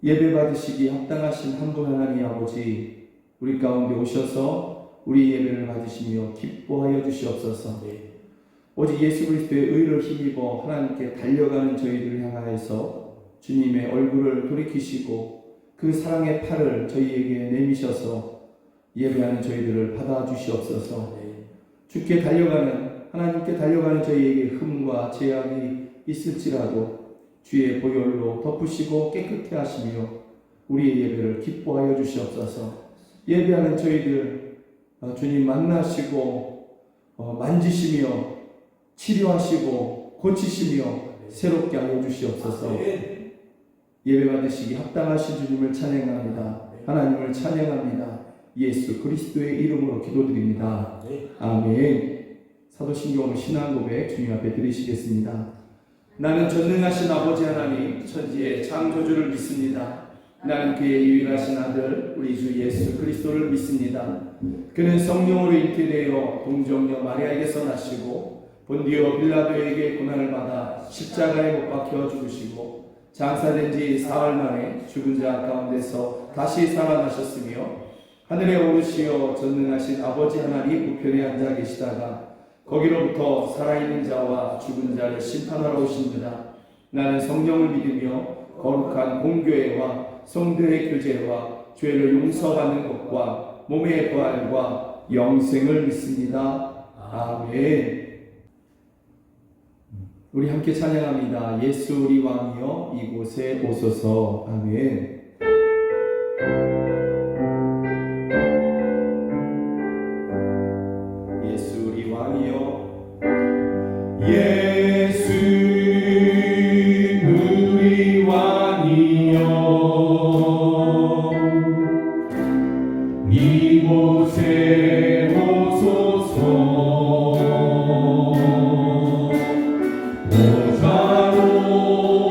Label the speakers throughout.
Speaker 1: 예배 받으시기 합당하신 한 분 하나님 아버지, 우리 가운데 오셔서 우리 예배를 받으시며 기뻐하여 주시옵소서. 오직 예수 그리스도의 의를 힘입어 하나님께 달려가는 저희들을 향하여서 주님의 얼굴을 돌이키시고 그 사랑의 팔을 저희에게 내미셔서 예배하는 저희들을 받아주시옵소서. 주께 달려가는, 하나님께 달려가는 저희에게 흠과 죄악이 있을지라도 주의 보혈로 덮으시고 깨끗해 하시며 우리의 예배를 기뻐하여 주시옵소서. 예배하는 저희들 주님 만나시고 만지시며 치료하시고 고치시며 새롭게 하여 주시옵소서. 예배 받으시기 합당하신 주님을 찬양합니다. 하나님을 찬양합니다. 예수 그리스도의 이름으로 기도드립니다. 아멘. 사도신경으로 신앙 고백 주님 앞에 드리시겠습니다. 나는 전능하신 아버지 하나님 천지의 창조주를 믿습니다. 나는 그의 유일하신 아들 우리 주 예수 그리스도를 믿습니다. 그는 성령으로 잉태되어 동정녀 마리아에게서 나시고 본디오 빌라도에게 고난을 받아 십자가에 못 박혀 죽으시고 장사된 지 사흘 만에 죽은 자 가운데서 다시 살아나셨으며 하늘에 오르시어 전능하신 아버지 하나님 우편에 앉아 계시다가 거기로부터 살아있는 자와 죽은 자를 심판하러 오십니다. 나는 성령을 믿으며 거룩한 공교회와 성도의 교제와 죄를 용서받는 것과 몸의 부활과 영생을 믿습니다. 아멘. 우리 함께 찬양합니다. 예수 우리 왕이여 이곳에 오소서. 아멘. 예수 우리 왕이여 예수 우리 왕이여 이곳에 오소서. 오사로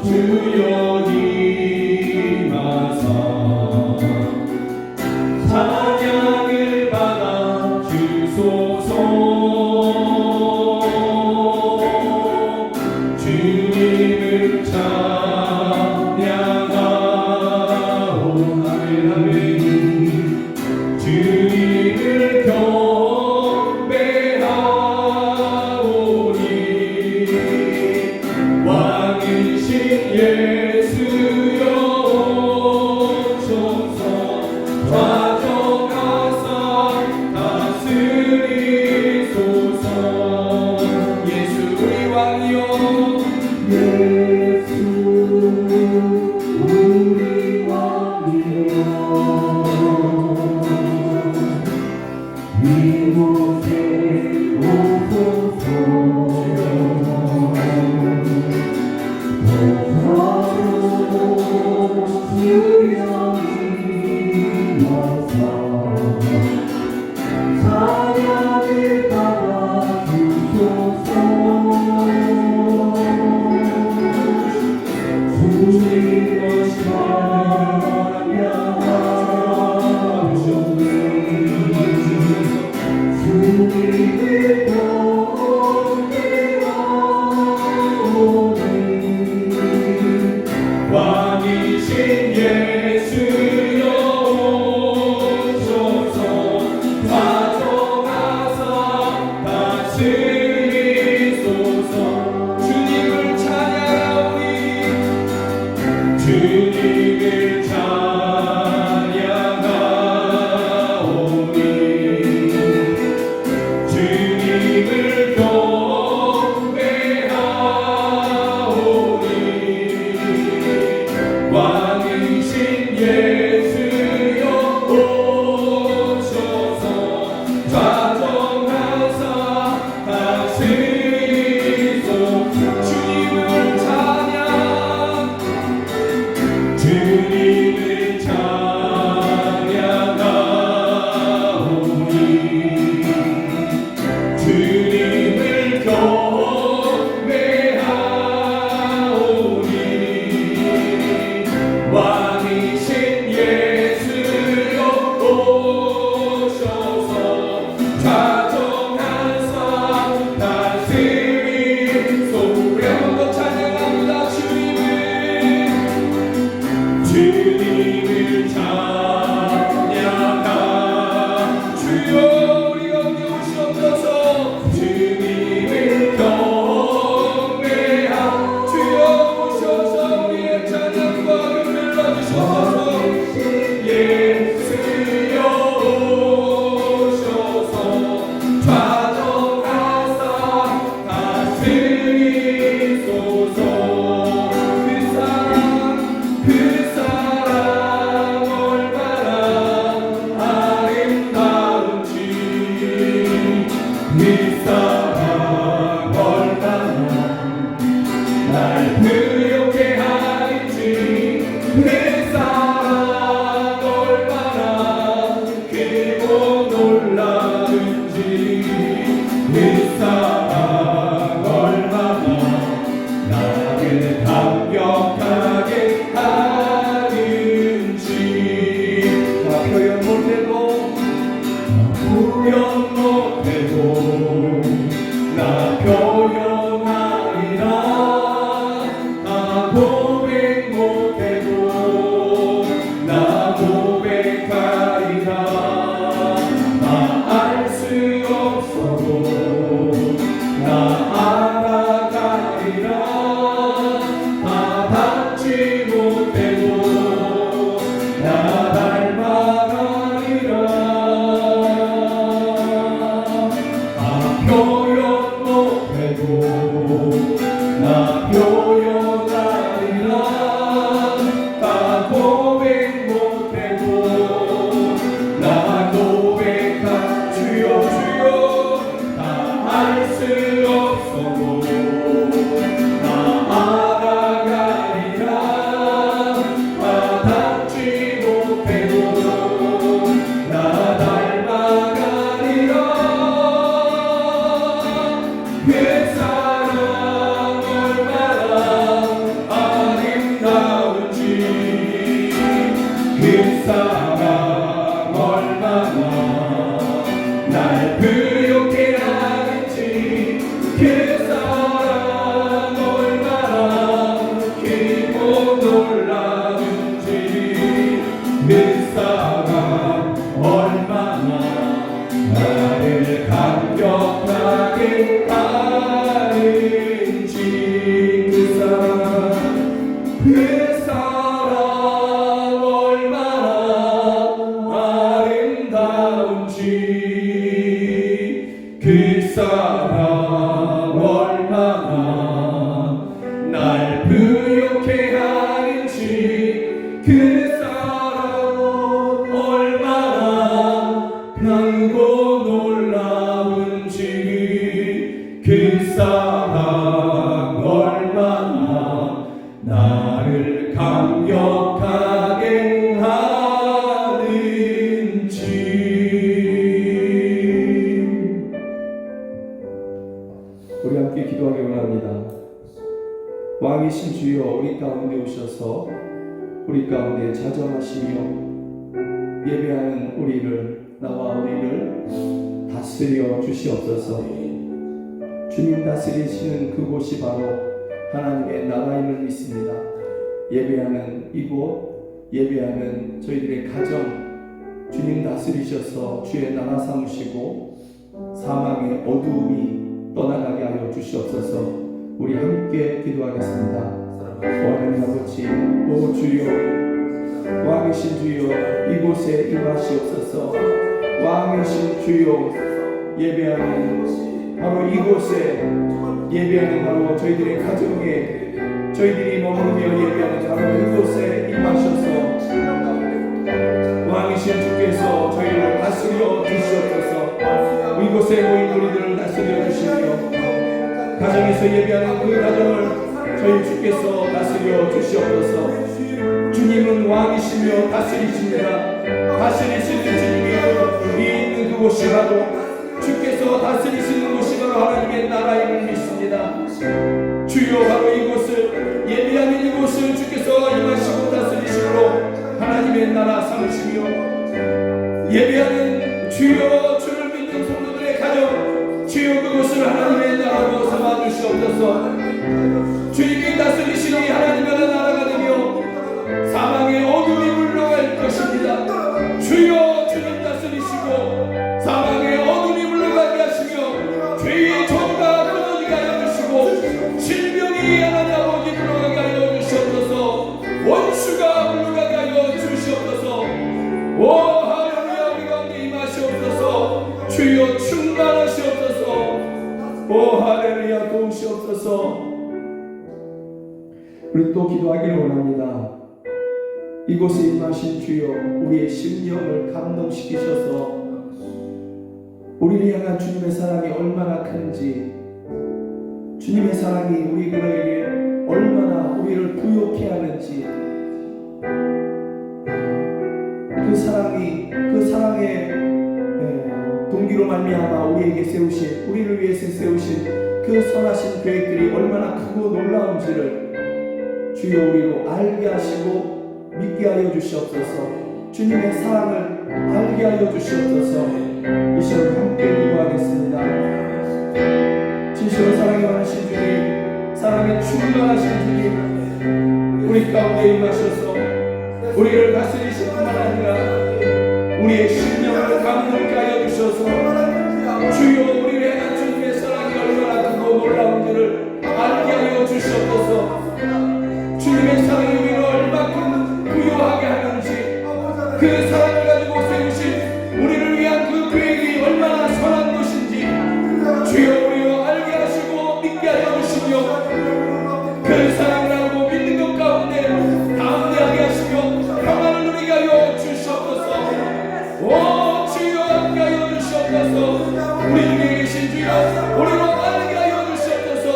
Speaker 1: 주여 임하사 찬양을 받아 주소서. 주님을 찬양하오. 아멘 아멘. 주님을 경배하오니 왕이신 예수여 오소서. 좌정하사 다스리소서. 예수 우리 왕이여 예수 우리 왕이여 이곳에 오소서. 주여 임하사 찬양을 받아 주소서. 주님을 찬양하오니 주님을 경배하오니 왕이신 예수여 오소서. 좌정하사 다스리소서. 주님을 찬양하오니 주님을 찬양하오니 주님을 경배하오니 왕이신 예수여 오소서. 좌정하사 다스리소서. 주님을 찬양 주님을 찬양하오니 주님을 그 사랑 얼마나 나를 감격하게 하는지 나 표현 못해도 나 표현하리라 나 고백 못해도 나 고백하리라 나 알 수 없어도 나 알아가리라 나 닿지 못해도 나 닮아가리라 표현 못해도 나 표현하리라 나 고백 못해도 나 고백한 주여 주여 나 알 수 없어도 나 알아가리라 나 닿지 못해도 나 닮아가리라 그 사랑 얼마나 아름다운지 그 사랑 얼마나 날 부욕해 하는지 그 사랑 얼마나 깊고 놀라운지 그 사랑 얼마나 나를 감격하게 하는지 그 사랑 얼마나 아름다운지 그 사랑 얼마나 날 부욕해 하는지 그 사랑 얼마나 크고 놀라운지 그 사랑 얼마나 나를 감격하게 하는지 우리 함께 기도하기 원합니다. 왕이신 주여 우리 가운데 오셔서 우리 가운데 자정하시며 예배하는 우리를 나와 우리를 다스려 주시옵소서. 주님 다스리시는 그곳이 바로 하나님의 나라임을 믿습니다. 예배하는 이곳, 예배하는 저희들의 가정 주님 다스리셔서 주의 나라 삼으시고 사망의 어두움이 떠나가게 하여 주시옵소서. 우리 함께 기도하겠습니다. 하나님 아버지, 오 주여, 왕이신 주여 이곳에 임하시옵소서. 왕이신 주여 예배하는 바로 이곳에 예배하는 바로 저희들의 가정에 저희들이 머무르며 예배하는 바로 그곳에 임하셔서 왕이신 주께서 저희를 다스려 주시옵소서. 이곳에 모인 우리들을 다스려 주시며 가정에서 예배하는 그 가정을 저희 주께서 다스려 주시옵소서. 주님은 왕이시며 다스리십니다. 다스리시는 주님이 있는 그곳이 바로 주께서 다스리시는 곳이 바로 하나님의 나라임을 믿습니다. 주여 바로 이곳을 예배하는 이곳을 주께서 임하시고 다스리심으로 하나님의 나라 삼으시며 예배하는 주여 주를 믿는 성도들의 가정 주여 그곳을 하나님의 나라로 삼아주시옵소서. 주님이 다스리시니 하나님의 나라가 되며 사망의 어둠이 물러갈 것입니다. 주여 주님 다스리시고 사망의 어둠이 물러가게 하시며 죄의 정가 끊어지게 하여 주시고 질병이 하나님 아버지 물러가게 하여 주시옵소서. 원수가 물러가게 하여 주시옵소서. 오 할렐루야 우리 가운데 임하시옵소서. 주여 충만하시옵소서. 오 할렐루야 도우시옵소서. 우리 또 기도하기를 원합니다. 이곳에 임하신 주여 우리의 심령을 감동시키셔서 우리를 향한 주님의 사랑이 얼마나 큰지 주님의 사랑이 우리에게 얼마나 우리를 부욕해 하는지 그 사랑의 동기로 말미암아 우리의 우리에게 세우신, 우리를 위해서 세우신 그 선하신 계획들이 얼마나 크고 놀라운지를 주여 우리로 알게 하시고 믿게 하여 주시옵소서. 주님의 사랑을 알게 하여 주시옵소서. 이 시간 함께 기도하겠습니다. 진실로 사랑이 많으신 주님, 사랑에 충만하신 주님, 우리 가운데 임하셔서 우리를 다스리실 뿐만 아니라 우리의 심령을 감동케 하여 주셔서 주여 우리를 향한 주님의 사랑이 얼마나 크고 놀라운지를 알게 하여 주시옵소서. 주님의 사랑이 우리를 얼마큼 부유하게 하는지, 그 사랑을 가지고 세우신 우리를 위한 그 계획이 얼마나 선한 것인지 주여 우리로 알게 하시고 믿게 하여 주시며, 그 사랑을 하고 믿는 것 가운데 담대하게 하시며 평안을 누리게 하여 주시옵소서. 오 주여 함께 하여 주시옵소서. 우리 중에 계신 주여 우리로 알게 하여 주시옵소서.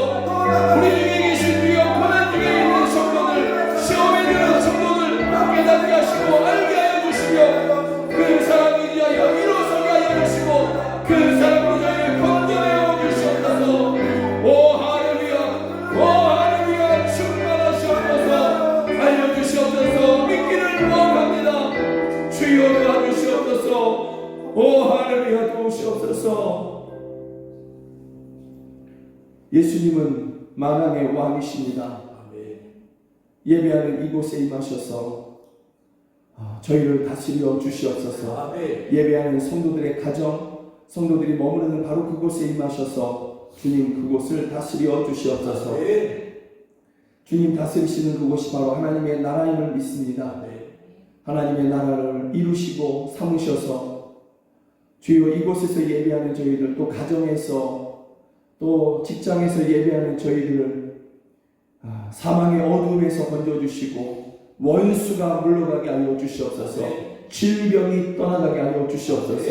Speaker 1: 우리 중에 계신 주여 고난 중에 있는 성도들, 시험에 드는 성도들 깨닫게 하시고 알게 하여 주시며, 그 사랑을 위하여 일어서게 하여 주시고 그 사랑을 위하여 건져내어 주시옵소서. 오 할렐루야, 오 할렐루야, 충만하시옵소서. 알려주시옵소서. 믿기를 원합니다. 주여 도와주시옵소서. 오 할렐루야, 도우시옵소서. 예수님은 만왕의 왕이십니다. 예배하는 이곳에 임하셔서 저희를 다스려 주시옵소서. 예배하는 성도들의 가정, 성도들이 머무르는 바로 그곳에 임하셔서 주님 그곳을 다스려 주시옵소서. 주님 다스리시는 그곳이 바로 하나님의 나라임을 믿습니다. 하나님의 나라를 이루시고 삼으셔서 주여 이곳에서 예배하는 저희들, 또 가정에서 또 직장에서 예배하는 저희들을 사망의 어둠에서 건져주시고 원수가 물러가게 하여 주시옵소서. 질병이 떠나가게 하여 주시옵소서.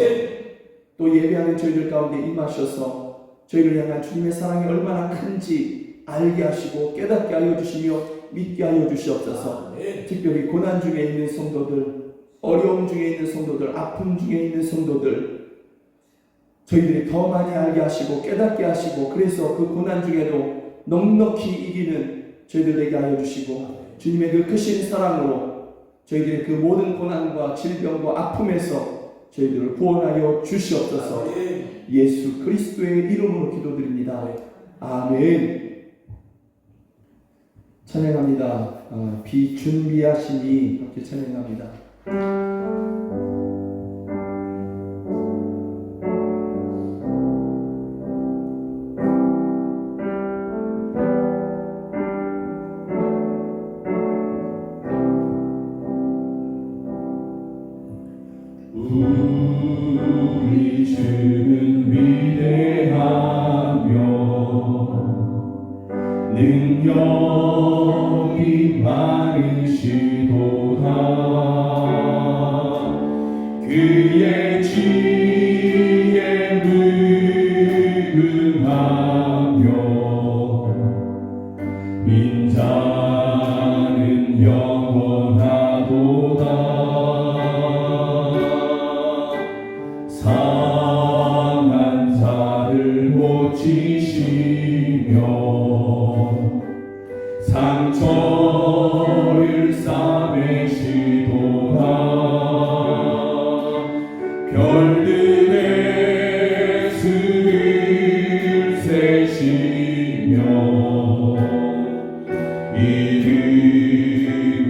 Speaker 1: 또 예배하는 저희들 가운데 임하셔서 저희를 향한 주님의 사랑이 얼마나 큰지 알게 하시고 깨닫게 하여 주시며 믿게 하여 주시옵소서. 특별히 고난 중에 있는 성도들, 어려움 중에 있는 성도들, 아픔 중에 있는 성도들, 저희들이 더 많이 알게 하시고 깨닫게 하시고, 그래서 그 고난 중에도 넉넉히 이기는 저희들 되게 하여 주시고, 주님의 그 크신 사랑으로 저희들의 그 모든 고난과 질병과 아픔에서 저희들을 구원하여 주시옵소서. 예수 그리스도의 이름으로 기도드립니다. 아멘. 찬양합니다. 비준비하시니 함께 찬양합니다.
Speaker 2: 우리 주는 위대하며 능력이 많으시도다. 그의 지혜에 무궁하며 민자는 영원하도다. 상한 자를 고치시며 상처를 싸매시도다. 별들의 수를 세시며 이름을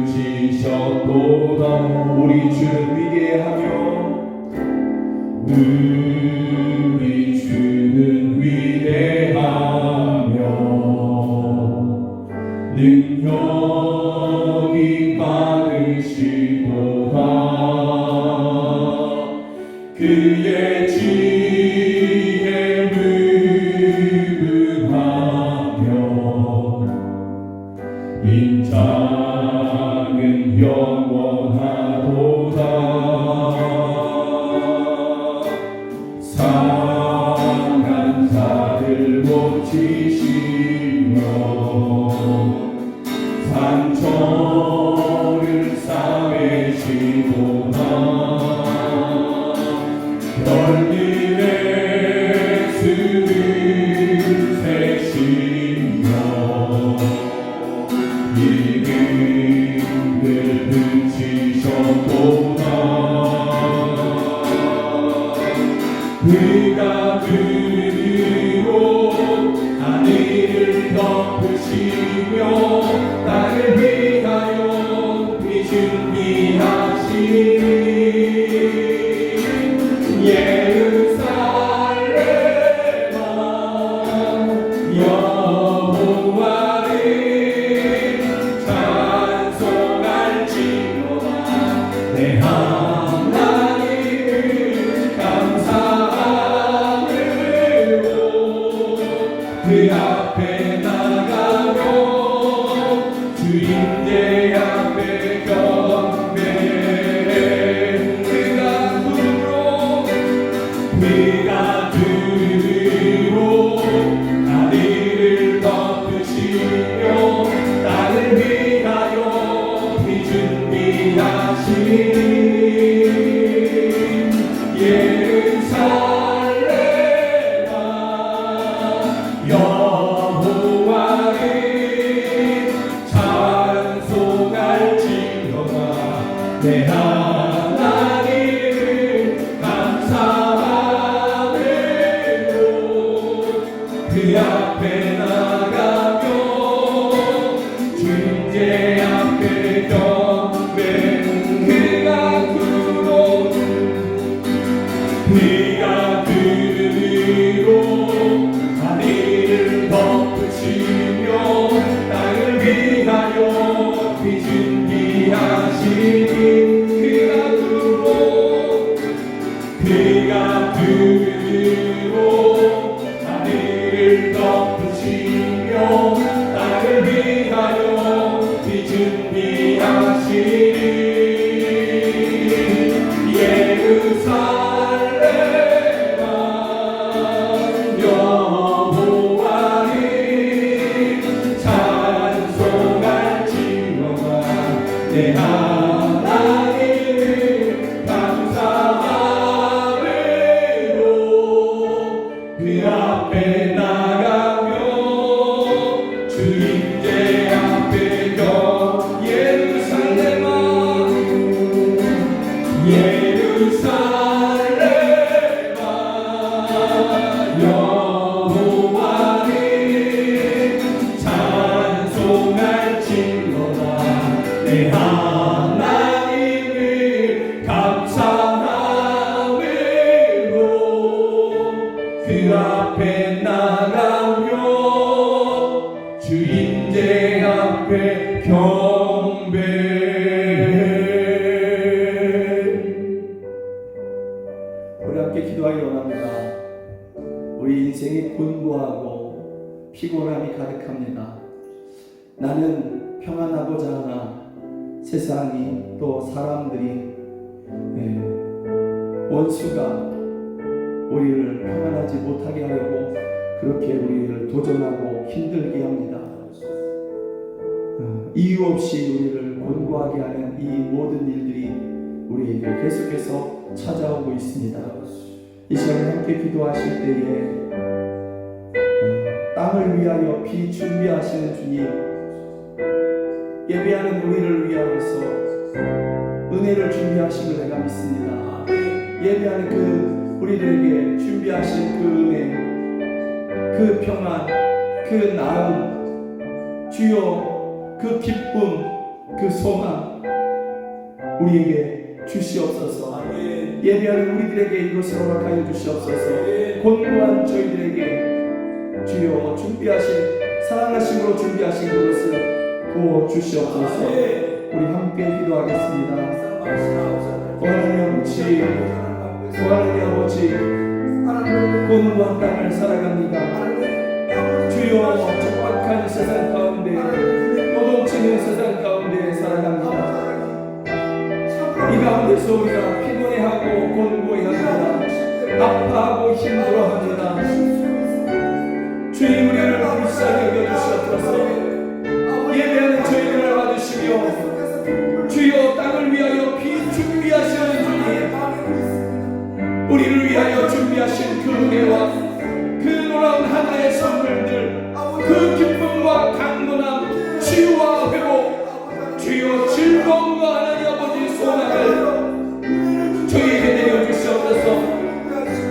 Speaker 2: 붙이셨도다.
Speaker 1: 우리 주는 위대하며
Speaker 2: 우리 주는 위대하며 능력이 많으시도다. 그의 지혜에 무궁하며 인자는 영원하도다. 상한 자를 고치시며 상처를 싸매시도다. 별들의 그 앞에 나가며 주 임재 앞에 경배해 그가 부르러 다리를 덮으시며 나를 위하여 비 준비하시니 예루살렘아 여호와를 찬송할지어다 내 하나님을 감사하며 그 앞에 나가며 주님께 앞에 경배 그가 그르기로 다리를 덮으시며 나를 위하여 비 준비하시니 그가 그르기로 다리를 덮으시며 나를 위하여 비 준비하시니 예루살렘아 여호와를 찬송할지어다 내 하나님을 감사하며 그 앞에 나가며 주 임재 앞에 예루살렘아 여호와를 찬송할지어다 내 하나님을 감사하며 그 앞에 나가며 주 임재 앞에 경배해
Speaker 1: 우리 함께 기도하기 원합니다. 우리 인생이 곤고하고 피곤함이 가득합니다. 나는 평안하고자 하나 세상이 또 사람들이 원수가 우리를 평안하지 못하게 하려고 그렇게 우리를 도전하고 힘들게 합니다. 이유 없이 우리를 곤고하게 하는 이 모든 일들이 우리에게 계속해서 찾아오고 있습니다. 이 시간에 함께 기도하실 때에 땅을 위하여 비 준비하시는 주님, 예배하는 우리를 위하여서 은혜를 준비하심을 내가 믿습니다. 예배하는 그 우리들에게 준비하신 그 은혜, 그 평안, 그 나음, 주여 그 기쁨, 그 소망 우리에게 주시옵소서. 예배하는 우리들에게 이것을 허락하여 주시옵소서. 곤고한 저희들에게 주여 준비하신 사랑하심으로 준비하신 그것을 부어 주시옵소서. 우리 함께 기도하겠습니다. 하나님 아버지, 하나님 아버지, 곤고한 땅을 살아갑니다. 주여 척박한 세상 가운데, 도동치는 세상 가운데 살아갑니다. 이 가운데서 우리가 피곤해하고 곤고해합니다. 아파하고 힘들어합니다. 주님 우리를 불쌍히 여겨주시옵소서. 예배하는 저희들을 받으시며 주여 땅을 위하여 비 준비하시는 주님, 우리를 위하여 준비하신 그 은혜와 그 놀라운 하나의 선물들, 그 기쁨과 강건함, 치유와 회복, 주여 즐거움과 하나님 아버지 소망을 저희에게 내려주시옵소서.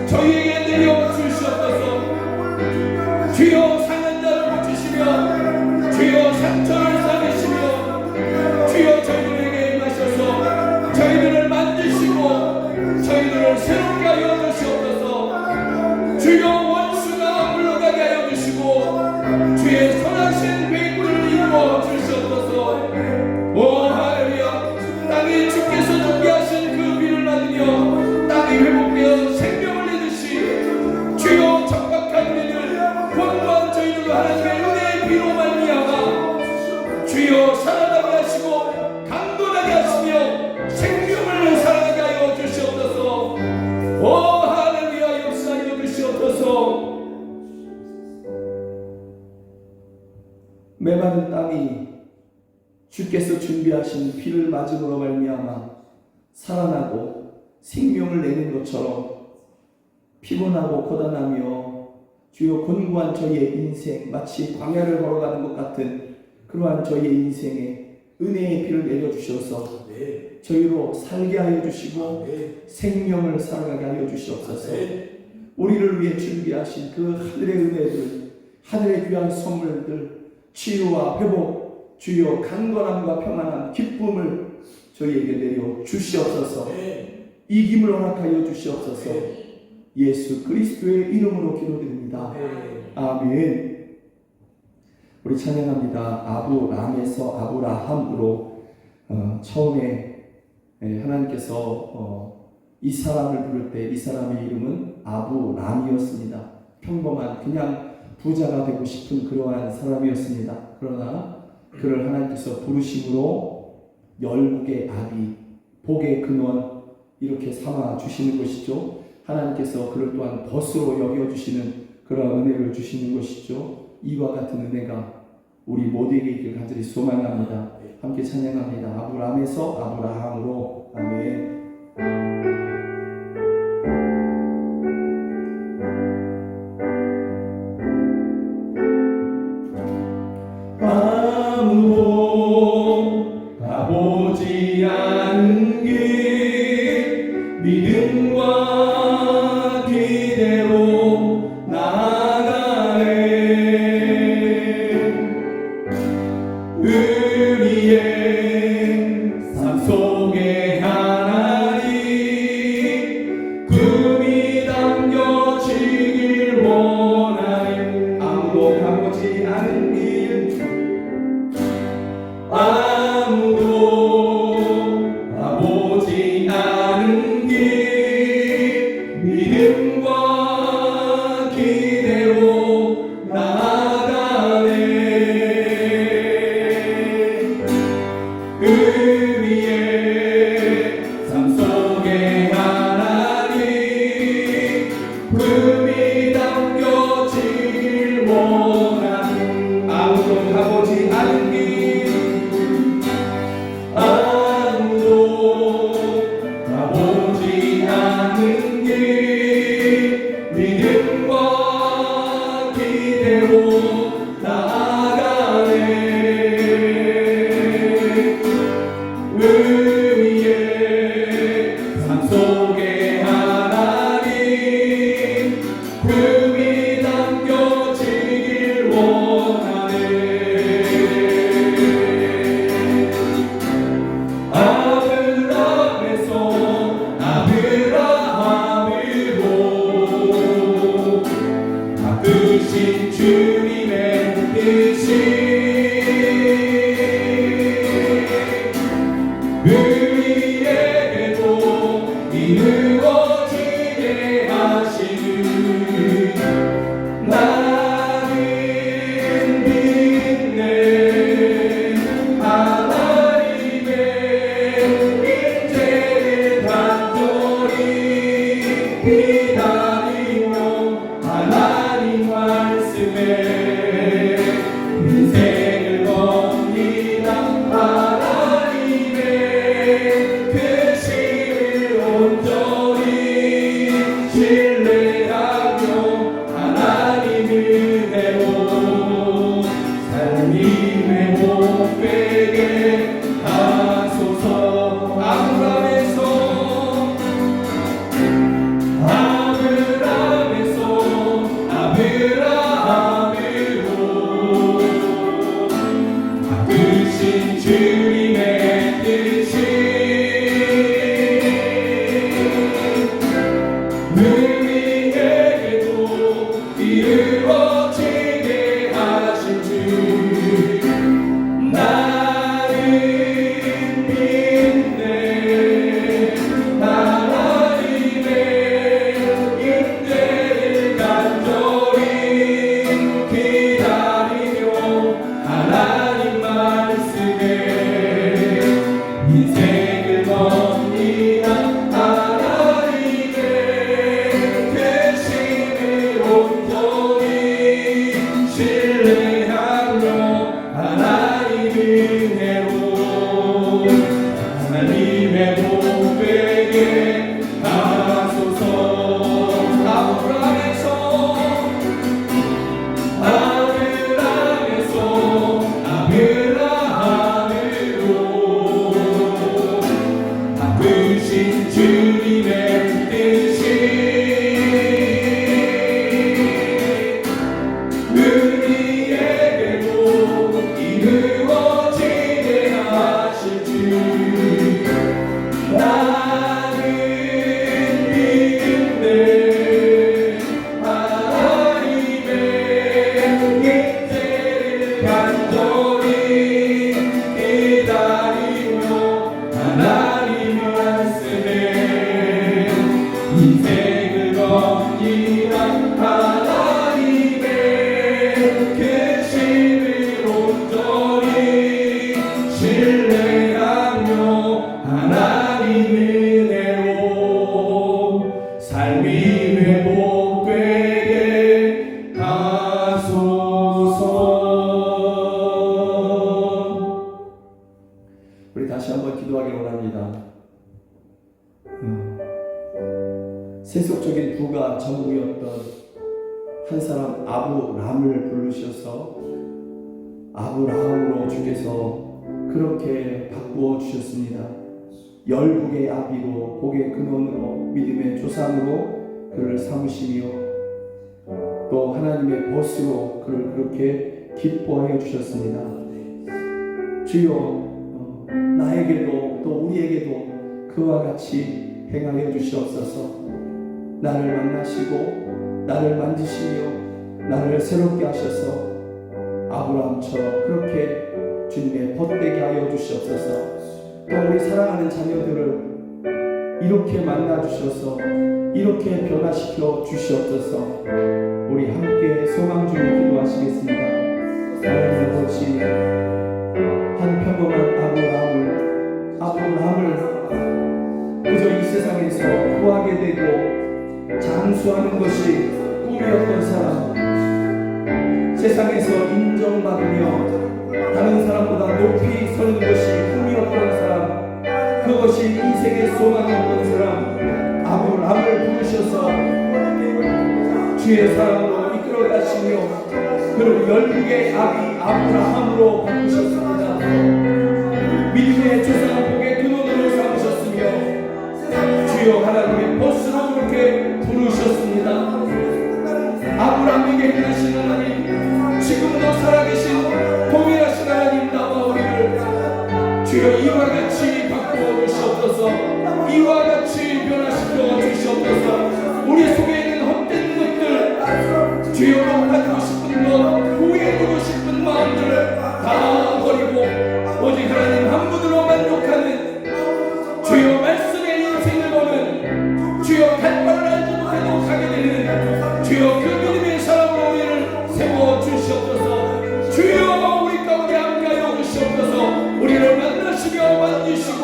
Speaker 1: 저희에게 내려주시옵소서. 주여 상한 자를 고치시며 주여 상처를 싸매시며 주여 저희들에게 임하셔서 저희들을 만드시고 저희들을 새롭게 하여 주시옵소서. 주여 원수가 물러가게 하여 주시고 주의 선하신 계획들을 이루어 주시옵소서. 오 할렐루야. 땅이 주께서 준비하신 그 비를 받으며 땅이 회복되어 생명을 내듯이 주여 척박한 우리들, 곤고한 저희들 메마른 땅이 주께서 준비하신 피를 맞음으로 말미암아 살아나고 생명을 내는 것처럼 피곤하고 고단하며 주여 곤고한 저희의 인생, 마치 광야를 걸어가는 것 같은 그러한 저희의 인생에 은혜의 피를 내려주셔서 저희로 살게 하여 주시고 생명을 살아가게 하여 주시옵소서. 우리를 위해 준비하신 그 하늘의 은혜들, 하늘의 귀한 선물들, 치유와 회복, 주여 강건함과 평안함, 기쁨을 저희에게 내려 주시옵소서. 이김을 허락하여 주시옵소서. 예수 그리스도의 이름으로 기도드립니다. 아멘. 우리 찬양합니다. 아브람에서 아브라함으로 처음에 하나님께서 이 사람을 부를 때 이 사람의 이름은 아브람이었습니다. 평범한 그냥 부자가 되고 싶은 그러한 사람이었습니다. 그러나 그를 하나님께서 부르심으로 열국의 아비, 복의 근원 이렇게 삼아 주시는 것이죠. 하나님께서 그를 또한 벗으로 여겨주시는 그런 은혜를 주시는 것이죠. 이와 같은 은혜가 우리 모두에게 있길 간절히 소망합니다. 함께 찬양합니다. 아브람에서 아브라함으로. 아멘.
Speaker 2: 아무도 가보지 않은 길 믿음과 기대로 나아가네. 우리의 삶 속에 하나님 꿈이 담겨지길 원하네. 아무도 가보지 않은 길 아무도 가보지 않은 길 믿음과 기대로 나아가네. 우리의 삶 속에 하나님 품이 담겨지길 원하는 아무도 가보지 않은 길 아무도 가보지 않은 길 믿음과 기대로 나아가네. 우리의 삶 속에 하나님 품이 담겨지길 원하네. 아브람에서 아브라함으로 바꾸신 주님의 뜻이 우리에게도 이루어지게 하시는 나는 믿네. 하나님의 인재를 간절히 기다리며 하나님 말씀에 인생을 겁니다. 하나님의 뜻을 온전히 신뢰하며 하나님 은혜로 삶의 복되게 하소서. 아브람에서 아브라함으로 바꾸신 주님의 뜻이 우리에게도 이루어지게 하신 주 나는 믿네. 하나님의 인대를 간절히 기다리며 하나님 말씀에 인생을 겁니다. 하나님의 뜻을 온전히
Speaker 1: 사람 아브람을 부르셔서 아브라함으로 주께서 그렇게 바꾸어 주셨습니다. 열국의 아비로 복의 근원으로 믿음의 조상으로 그를 삼으시며 또 하나님의 벗으로 그를 그렇게 기뻐하여 주셨습니다. 주여 나에게도 또 우리에게도 그와 같이 행하여 주시옵소서. 나를 만나시고 나를 만지시며 나를 새롭게 하셔서 아브라함처럼 그렇게 주님의 벗되게 하여 주시옵소서. 또 우리 사랑하는 자녀들을 이렇게 만나 주셔서 이렇게 변화시켜 주시옵소서. 우리 함께 소망 중에 기도하시겠습니다. 하나님 아버지, 한 평범한 아브라함을 그저 이 세상에서 구하게 되고 장수하는 것이 꿈이었던 사람, 세상에서 인정받으며 다른 사람보다 높이 서는 것이 꿈이었던 사람, 그것이 인생의 소망이었던 사람 아브라함을 부르셔서 주의 사랑으로 이끌어 가시며 그를 열국의 아비 아브라함으로 바꾸셨습니다. 믿음의 조상 복의 근원으로 삼으셨으며 주여 하나님의 벗으로 그렇게 부르셨습니다. 아브라함에게 행하신 하나님, 지금도 살아계신 동일하신 하나님, 나와 우리를 주여 이와 같이 바꾸어 주시옵소서. 이와 같이 변화시켜 주시옵소서. 우리 속에 있는 헛된 것들, 주여 가지고 싶은 것, 후회하고 싶은 마음들을 다 버리고 오직 하나님 한 분으로 만족하는 주여 말씀의 인생을 보는 주여 갈 바를 알지 못해도 가게 되는 주여 그 믿음의 사람으로 우리를 세워주시옵소서. 주여 우리 가운데 함께하여 주시옵소서. 우리를 만나시며 만지시고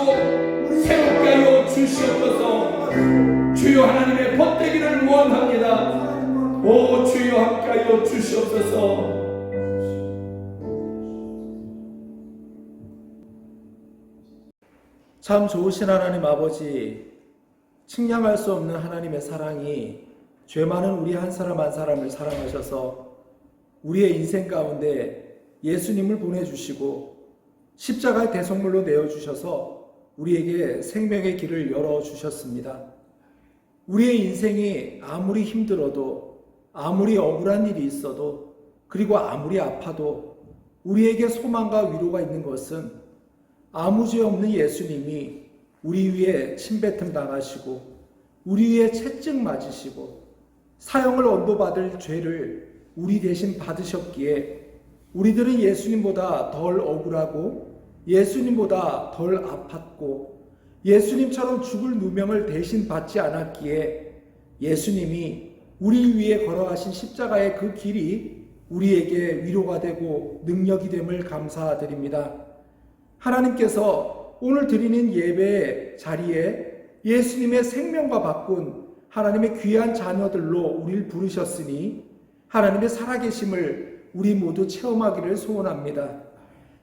Speaker 1: 새롭게 하여 주시옵소서. 주여 하나님의 벗되기를 원합니다. 오 주여 함께하여 주시옵소서.
Speaker 3: 참 좋으신 하나님 아버지, 측량할 수 없는 하나님의 사랑이 죄 많은 우리 한 사람 한 사람을 사랑하셔서 우리의 인생 가운데 예수님을 보내주시고 십자가의 대속물로 내어주셔서 우리에게 생명의 길을 열어주셨습니다. 우리의 인생이 아무리 힘들어도, 아무리 억울한 일이 있어도, 그리고 아무리 아파도 우리에게 소망과 위로가 있는 것은 아무 죄 없는 예수님이 우리 위에 침뱉음 당하시고 우리 위에 채찍 맞으시고 사형을 언도받을 죄를 우리 대신 받으셨기에 우리들은 예수님보다 덜 억울하고 예수님보다 덜 아팠고 예수님처럼 죽을 누명을 대신 받지 않았기에 예수님이 우리 위에 걸어가신 십자가의 그 길이 우리에게 위로가 되고 능력이 됨을 감사드립니다. 하나님께서 오늘 드리는 예배의 자리에 예수님의 생명과 바꾼 하나님의 귀한 자녀들로 우리를 부르셨으니 하나님의 살아계심을 우리 모두 체험하기를 소원합니다.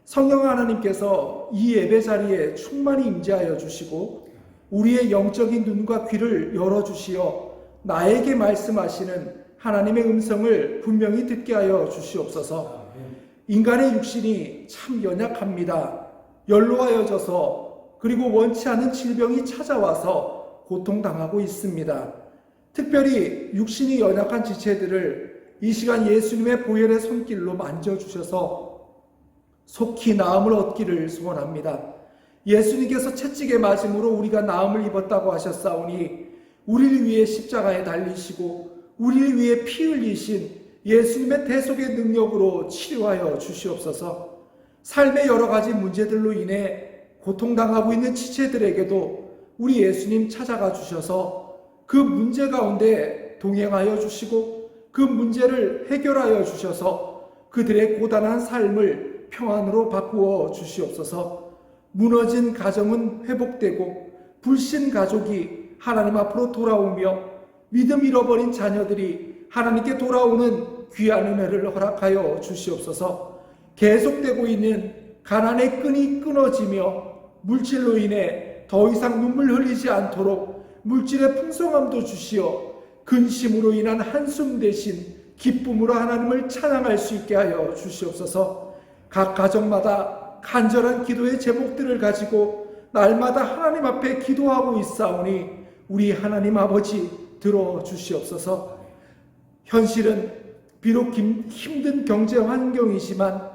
Speaker 3: 성령 하나님께서 이 예배 자리에 충만히 임재하여 주시고 우리의 영적인 눈과 귀를 열어주시어 나에게 말씀하시는 하나님의 음성을 분명히 듣게 하여 주시옵소서. 인간의 육신이 참 연약합니다. 연로하여져서 그리고 원치 않은 질병이 찾아와서 고통당하고 있습니다. 특별히 육신이 연약한 지체들을 이 시간 예수님의 보혈의 손길로 만져주셔서 속히 나음을 얻기를 소원합니다. 예수님께서 채찍에 맞음으로 우리가 나음을 입었다고 하셨사오니 우리를 위해 십자가에 달리시고 우리를 위해 피 흘리신 예수님의 대속의 능력으로 치료하여 주시옵소서. 삶의 여러 가지 문제들로 인해 고통당하고 있는 지체들에게도 우리 예수님 찾아가 주셔서 그 문제 가운데 동행하여 주시고 그 문제를 해결하여 주셔서 그들의 고단한 삶을 평안으로 바꾸어 주시옵소서. 무너진 가정은 회복되고 불신 가족이 하나님 앞으로 돌아오며 믿음 잃어버린 자녀들이 하나님께 돌아오는 귀한 은혜를 허락하여 주시옵소서. 계속되고 있는 가난의 끈이 끊어지며 물질로 인해 더 이상 눈물 흘리지 않도록 물질의 풍성함도 주시어 근심으로 인한 한숨 대신 기쁨으로 하나님을 찬양할 수 있게 하여 주시옵소서. 각 가정마다 간절한 기도의 제목들을 가지고 날마다 하나님 앞에 기도하고 있사오니 우리 하나님 아버지 들어주시옵소서. 현실은 비록 힘든 경제 환경이지만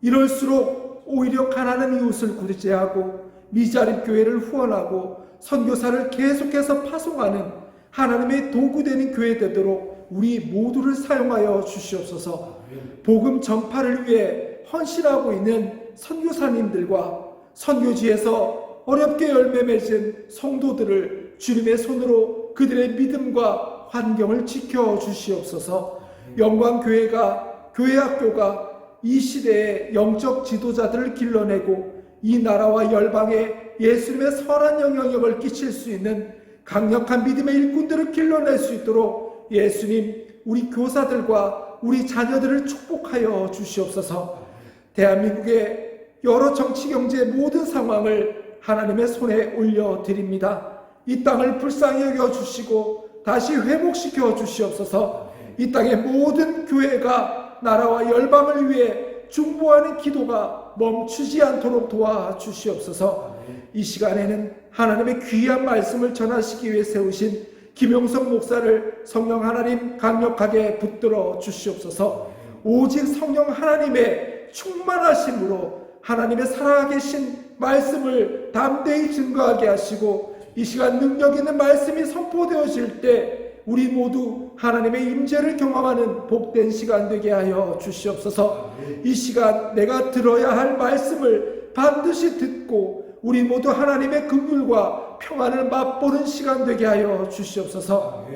Speaker 3: 이럴수록 오히려 가난한 이웃을 구제하고 미자립 교회를 후원하고 선교사를 계속해서 파송하는 하나님의 도구되는 교회 되도록 우리 모두를 사용하여 주시옵소서. 복음 전파를 위해 헌신하고 있는 선교사님들과 선교지에서 어렵게 열매 맺은 성도들을 주님의 손으로 그들의 믿음과 환경을 지켜 주시옵소서. 영광교회가, 교회학교가 이 시대의 영적 지도자들을 길러내고 이 나라와 열방에 예수님의 선한 영향력을 끼칠 수 있는 강력한 믿음의 일꾼들을 길러낼 수 있도록 예수님, 우리 교사들과 우리 자녀들을 축복하여 주시옵소서. 대한민국의 여러 정치, 경제 모든 상황을 하나님의 손에 올려드립니다. 이 땅을 불쌍히 여겨주시고 다시 회복시켜 주시옵소서. 이 땅의 모든 교회가 나라와 열방을 위해 중보하는 기도가 멈추지 않도록 도와주시옵소서. 이 시간에는 하나님의 귀한 말씀을 전하시기 위해 세우신 김용석 목사를 성령 하나님 강력하게 붙들어 주시옵소서. 오직 성령 하나님의 충만하심으로 하나님의 살아계신 말씀을 담대히 증거하게 하시고 이 시간 능력 있는 말씀이 선포되어질 때 우리 모두 하나님의 임재를 경험하는 복된 시간 되게 하여 주시옵소서. 이 시간 내가 들어야 할 말씀을 반드시 듣고 우리 모두 하나님의 긍휼과 평안을 맛보는 시간 되게 하여 주시옵소서.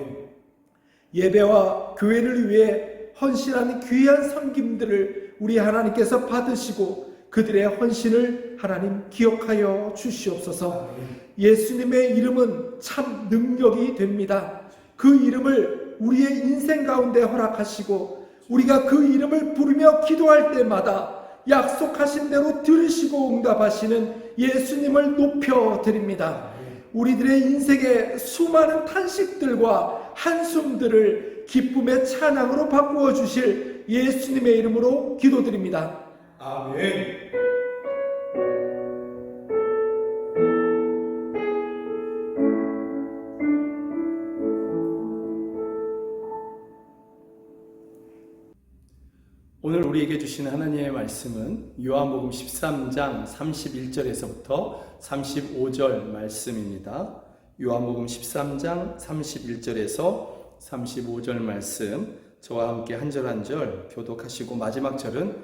Speaker 3: 예배와 교회를 위해 헌신하는 귀한 섬김들을 우리 하나님께서 받으시고 그들의 헌신을 하나님 기억하여 주시옵소서. 예수님의 이름은 참 능력이 됩니다. 그 이름을 우리의 인생 가운데 허락하시고 우리가 그 이름을 부르며 기도할 때마다 약속하신 대로 들으시고 응답하시는 예수님을 높여드립니다. 우리들의 인생의 수많은 탄식들과 한숨들을 기쁨의 찬양으로 바꾸어 주실 예수님의 이름으로 기도드립니다.
Speaker 2: 아멘.
Speaker 1: 오늘 우리에게 주신 하나님의 말씀은 요한복음 13장 31절에서부터 35절 말씀입니다. 요한복음 13장 31절에서 35절 말씀 저와 함께 한 절 한 절 교독하시고 마지막 절은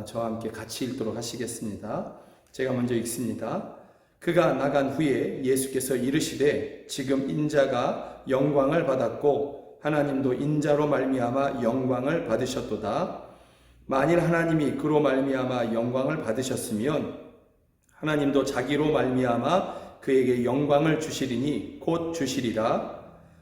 Speaker 1: 저와 함께 같이 읽도록 하시겠습니다. 제가 먼저 읽습니다. 그가 나간 후에 예수께서 이르시되 지금 인자가 영광을 받았고 하나님도 인자로 말미암아 영광을 받으셨도다. 만일 하나님이 그로 말미암아 영광을 받으셨으면 하나님도 자기로 말미암아 그에게 영광을 주시리니 곧 주시리라.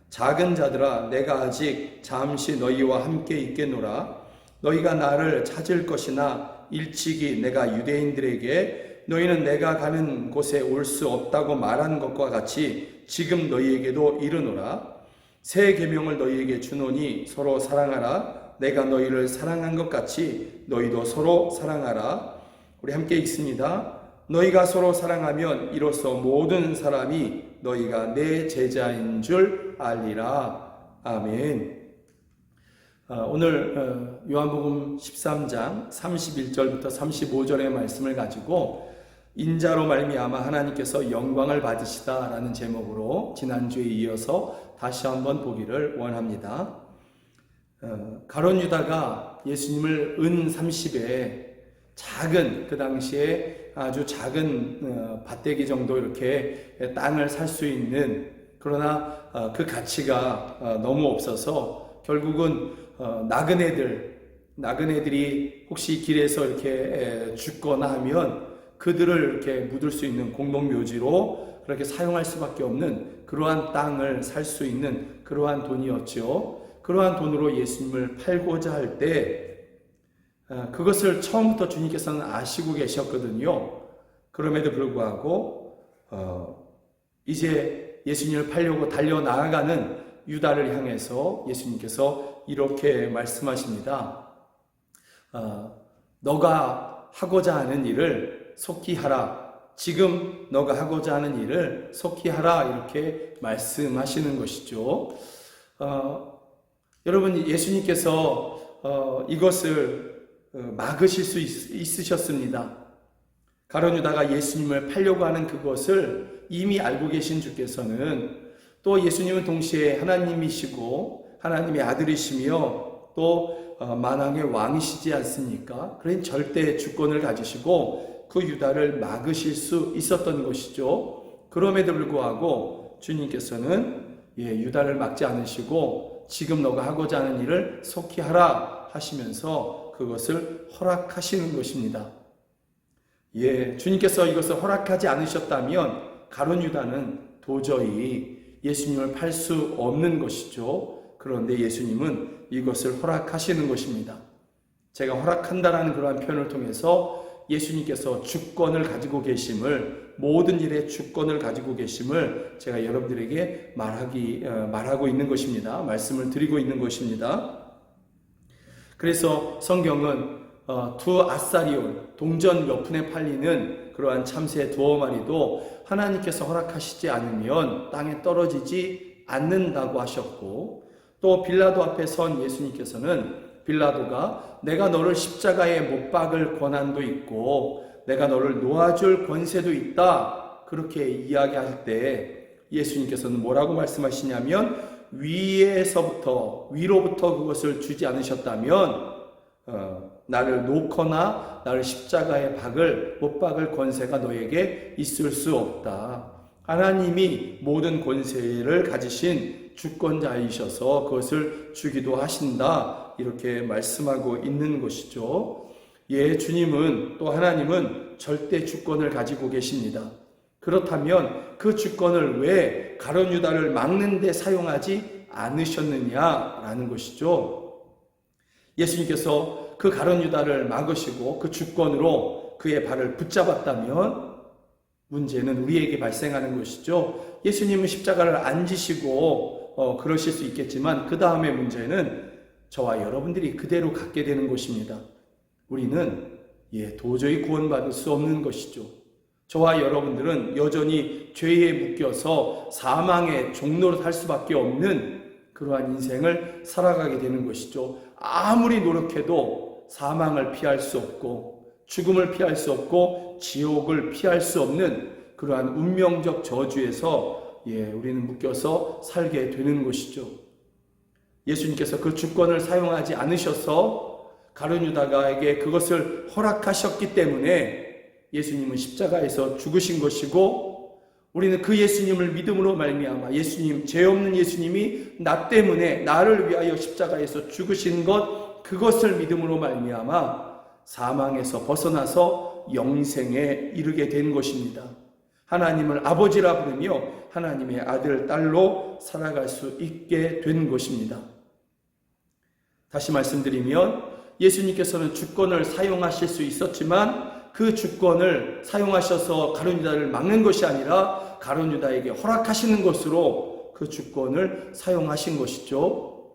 Speaker 1: 작은 자들아 내가 아직 잠시 너희와 함께 있겠노라. 너희가 나를 찾을 것이나 일찍이 내가 유대인들에게 너희는 내가 가는 곳에 올 수 없다고 말한 것과 같이 지금 너희에게도 이르노라. 새 계명을 너희에게 주노니 서로 사랑하라. 내가 너희를 사랑한 것 같이 너희도 서로 사랑하라. 우리 함께 읽습니다. 너희가 서로 사랑하면 이로써 모든 사람이 너희가 내 제자인 줄 알리라. 아멘. 오늘 요한복음 13장 31절부터 35절의 말씀을 가지고 인자로 말미암아 하나님께서 영광을 받으시다라는 제목으로 지난주에 이어서 다시 한번 보기를 원합니다. 가룟 유다가 예수님을 은 30에 작은 그 당시에 아주 작은 밭대기 정도 이렇게 땅을 살 수 있는 그러나 그 가치가 너무 없어서 결국은 나그네들이 혹시 길에서 이렇게 죽거나 하면 그들을 이렇게 묻을 수 있는 공동묘지로 그렇게 사용할 수밖에 없는 그러한 땅을 살 수 있는 그러한 돈이었죠. 그러한 돈으로 예수님을 팔고자 할 때 그것을 처음부터 주님께서는 아시고 계셨거든요. 그럼에도 불구하고 이제 예수님을 팔려고 달려나가는 유다를 향해서 예수님께서
Speaker 3: 이렇게 말씀하십니다. 너가 하고자 하는 일을 속히 하라. 지금 너가 하고자 하는 일을 속히 하라. 이렇게 말씀하시는 것이죠. 여러분, 예수님께서 이것을 막으실 수 있으셨습니다. 가룟 유다가 예수님을 팔려고 하는 그것을 이미 알고 계신 주께서는, 또 예수님은 동시에 하나님이시고 하나님의 아들이시며 또 만왕의 왕이시지 않습니까? 그러니 절대 주권을 가지시고 그 유다를 막으실 수 있었던 것이죠. 그럼에도 불구하고 주님께서는 유다를 막지 않으시고 지금 너가 하고자 하는 일을 속히 하라 하시면서 그것을 허락하시는 것입니다. 주님께서 이것을 허락하지 않으셨다면 가룟 유다는 도저히 예수님을 팔 수 없는 것이죠. 그런데 예수님은 이것을 허락하시는 것입니다. 제가 허락한다라는 그러한 표현을 통해서 예수님께서 주권을 가지고 계심을, 모든 일에 주권을 가지고 계심을 제가 여러분들에게 말하고 있는 것입니다. 말씀을 드리고 있는 것입니다. 그래서 성경은 두 아사리온, 동전 몇 푼에 팔리는 그러한 참새 두어 마리도 하나님께서 허락하시지 않으면 땅에 떨어지지 않는다고 하셨고, 또 빌라도 앞에 선 예수님께서는 빌라도가 내가 너를 십자가에 못 박을 권한도 있고 내가 너를 놓아줄 권세도 있다, 그렇게 이야기할 때 예수님께서는 뭐라고 말씀하시냐면, 위로부터 그것을 주지 않으셨다면 나를 놓거나 나를 십자가에 못 박을 권세가 너에게 있을 수 없다. 하나님이 모든 권세를 가지신 주권자이셔서 그것을 주기도 하신다, 이렇게 말씀하고 있는 것이죠. 주님은, 또 하나님은 절대 주권을 가지고 계십니다. 그렇다면 그 주권을 왜 가룟 유다를 막는 데 사용하지 않으셨느냐라는 것이죠. 예수님께서 그 가룟 유다를 막으시고 그 주권으로 그의 발을 붙잡았다면 문제는 우리에게 발생하는 것이죠. 예수님은 십자가를 안 지시고 그러실 수 있겠지만 그 다음의 문제는 저와 여러분들이 그대로 갖게 되는 것입니다. 우리는 도저히 구원받을 수 없는 것이죠. 저와 여러분들은 여전히 죄에 묶여서 사망의 종로로 살 수밖에 없는 그러한 인생을 살아가게 되는 것이죠. 아무리 노력해도 사망을 피할 수 없고 죽음을 피할 수 없고 지옥을 피할 수 없는 그러한 운명적 저주에서 우리는 묶여서 살게 되는 것이죠. 예수님께서 그 주권을 사용하지 않으셔서 가룟 유다에게 그것을 허락하셨기 때문에 예수님은 십자가에서 죽으신 것이고, 우리는 그 예수님을 믿음으로 말미암아, 예수님, 죄 없는 예수님이 나 때문에 나를 위하여 십자가에서 죽으신 것, 그것을 믿음으로 말미암아 사망에서 벗어나서 영생에 이르게 된 것입니다. 하나님을 아버지라 부르며 하나님의 아들, 딸로 살아갈 수 있게 된 것입니다. 다시 말씀드리면 예수님께서는 주권을 사용하실 수 있었지만 그 주권을 사용하셔서 가룟 유다를 막는 것이 아니라 가룟 유다에게 허락하시는 것으로 그 주권을 사용하신 것이죠.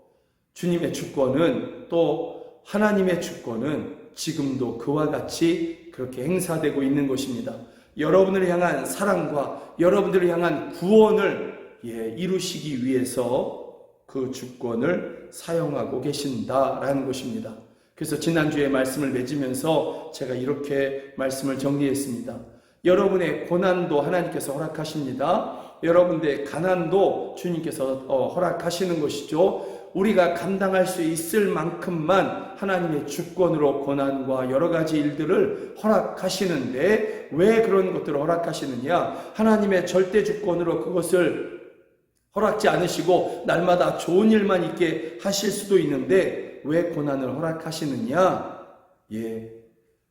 Speaker 3: 주님의 주권은, 또 하나님의 주권은 지금도 그와 같이 그렇게 행사되고 있는 것입니다. 여러분을 향한 사랑과 여러분들을 향한 구원을 이루시기 위해서 그 주권을 사용하고 계신다라는 것입니다. 그래서 지난주에 말씀을 맺으면서 제가 이렇게 말씀을 정리했습니다. 여러분의 고난도 하나님께서 허락하십니다. 여러분의 가난도 주님께서 허락하시는 것이죠. 우리가 감당할 수 있을 만큼만 하나님의 주권으로 고난과 여러 가지 일들을 허락하시는데, 왜 그런 것들을 허락하시느냐? 하나님의 절대 주권으로 그것을 허락지 않으시고 날마다 좋은 일만 있게 하실 수도 있는데 왜 고난을 허락하시느냐?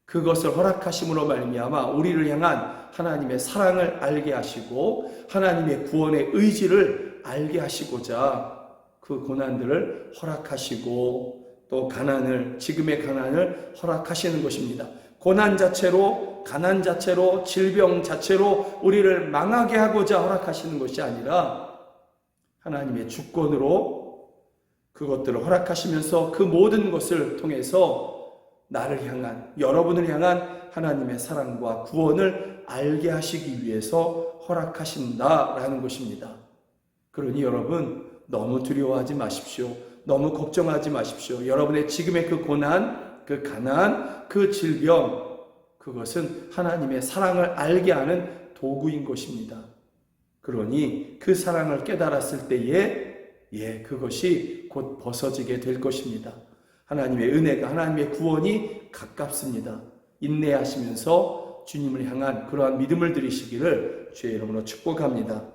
Speaker 3: 그것을 허락하심으로 말미암아 우리를 향한 하나님의 사랑을 알게 하시고 하나님의 구원의 의지를 알게 하시고자 그 고난들을 허락하시고 또 지금의 가난을 허락하시는 것입니다. 고난 자체로, 가난 자체로, 질병 자체로 우리를 망하게 하고자 허락하시는 것이 아니라 하나님의 주권으로 그것들을 허락하시면서 그 모든 것을 통해서 나를 향한, 여러분을 향한 하나님의 사랑과 구원을 알게 하시기 위해서 허락하신다라는 것입니다. 그러니 여러분, 너무 두려워하지 마십시오. 너무 걱정하지 마십시오. 여러분의 지금의 그 고난, 그 가난, 그 질병, 그것은 하나님의 사랑을 알게 하는 도구인 것입니다. 그러니 그 사랑을 깨달았을 때에 그것이 곧 벗어지게 될 것입니다. 하나님의 은혜가, 하나님의 구원이 가깝습니다. 인내하시면서 주님을 향한 그러한 믿음을 드리시기를 주의 이름으로 축복합니다.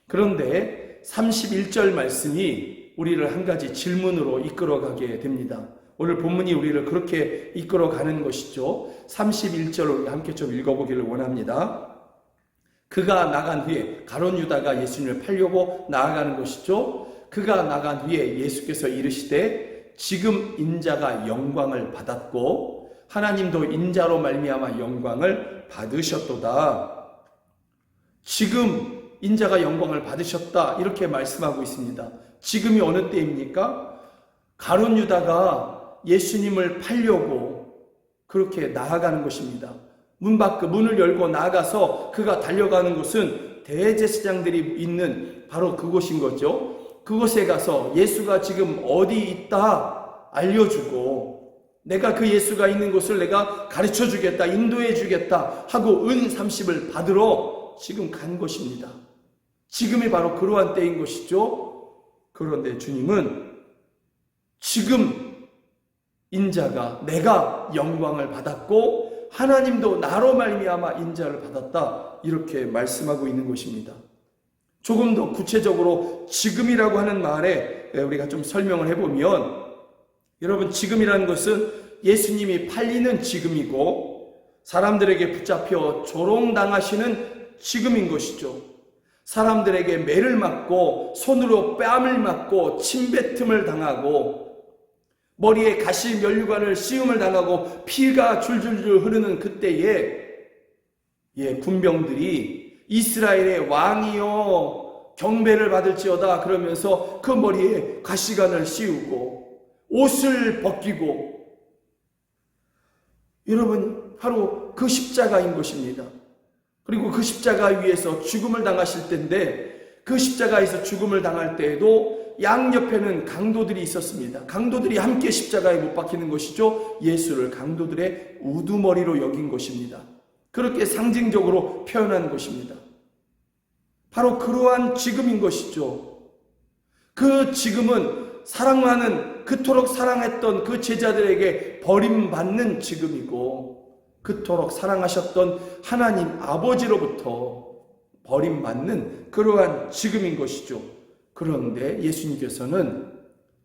Speaker 3: 그런데 31절 말씀이 우리를 한 가지 질문으로 이끌어가게 됩니다. 오늘 본문이 우리를 그렇게 이끌어가는 것이죠. 31절을 우리 함께 좀 읽어보기를 원합니다. 그가 나간 후에, 가룟 유다가 예수님을 팔려고 나아가는 것이죠. 그가 나간 후에 예수께서 이르시되 지금 인자가 영광을 받았고 하나님도 인자로 말미암아 영광을 받으셨도다. 지금 인자가 영광을 받으셨다, 이렇게 말씀하고 있습니다. 지금이 어느 때입니까? 가룟 유다가 예수님을 팔려고 그렇게 나아가는 것입니다. 문을 열고 나아가서 그가 달려가는 곳은 대제사장들이 있는 바로 그곳인 거죠. 그곳에 가서 예수가 지금 어디 있다 알려주고, 내가 그 예수가 있는 곳을 내가 가르쳐 주겠다, 인도해 주겠다 하고 은 30을 받으러 지금 간 것입니다. 지금이 바로 그러한 때인 것이죠. 그런데 주님은 지금 인자가, 내가 영광을 받았고 하나님도 나로 말미암아 인자를 받았다, 이렇게 말씀하고 있는 것입니다. 조금 더 구체적으로 지금이라고 하는 말에 우리가 좀 설명을 해보면, 여러분, 지금이라는 것은 예수님이 팔리는 지금이고 사람들에게 붙잡혀 조롱당하시는 지금인 것이죠. 사람들에게 매를 맞고 손으로 뺨을 맞고 침뱉음을 당하고 머리에 가시 면류관을 씌움을 당하고 피가 줄줄줄 흐르는 그때에 군병들이 이스라엘의 왕이여 경배를 받을지어다 그러면서 그 머리에 가시관을 씌우고 옷을 벗기고, 여러분, 바로 그 십자가인 것입니다. 그리고 그 십자가 위에서 죽음을 당하실 때인데, 그 십자가에서 죽음을 당할 때에도 양옆에는 강도들이 있었습니다. 강도들이 함께 십자가에 못 박히는 것이죠. 예수를 강도들의 우두머리로 여긴 것입니다. 그렇게 상징적으로 표현한 것입니다. 바로 그러한 지금인 것이죠. 그 지금은 사랑하는, 그토록 사랑했던 그 제자들에게 버림받는 지금이고, 그토록 사랑하셨던 하나님 아버지로부터 버림받는 그러한 지금인 것이죠. 그런데 예수님께서는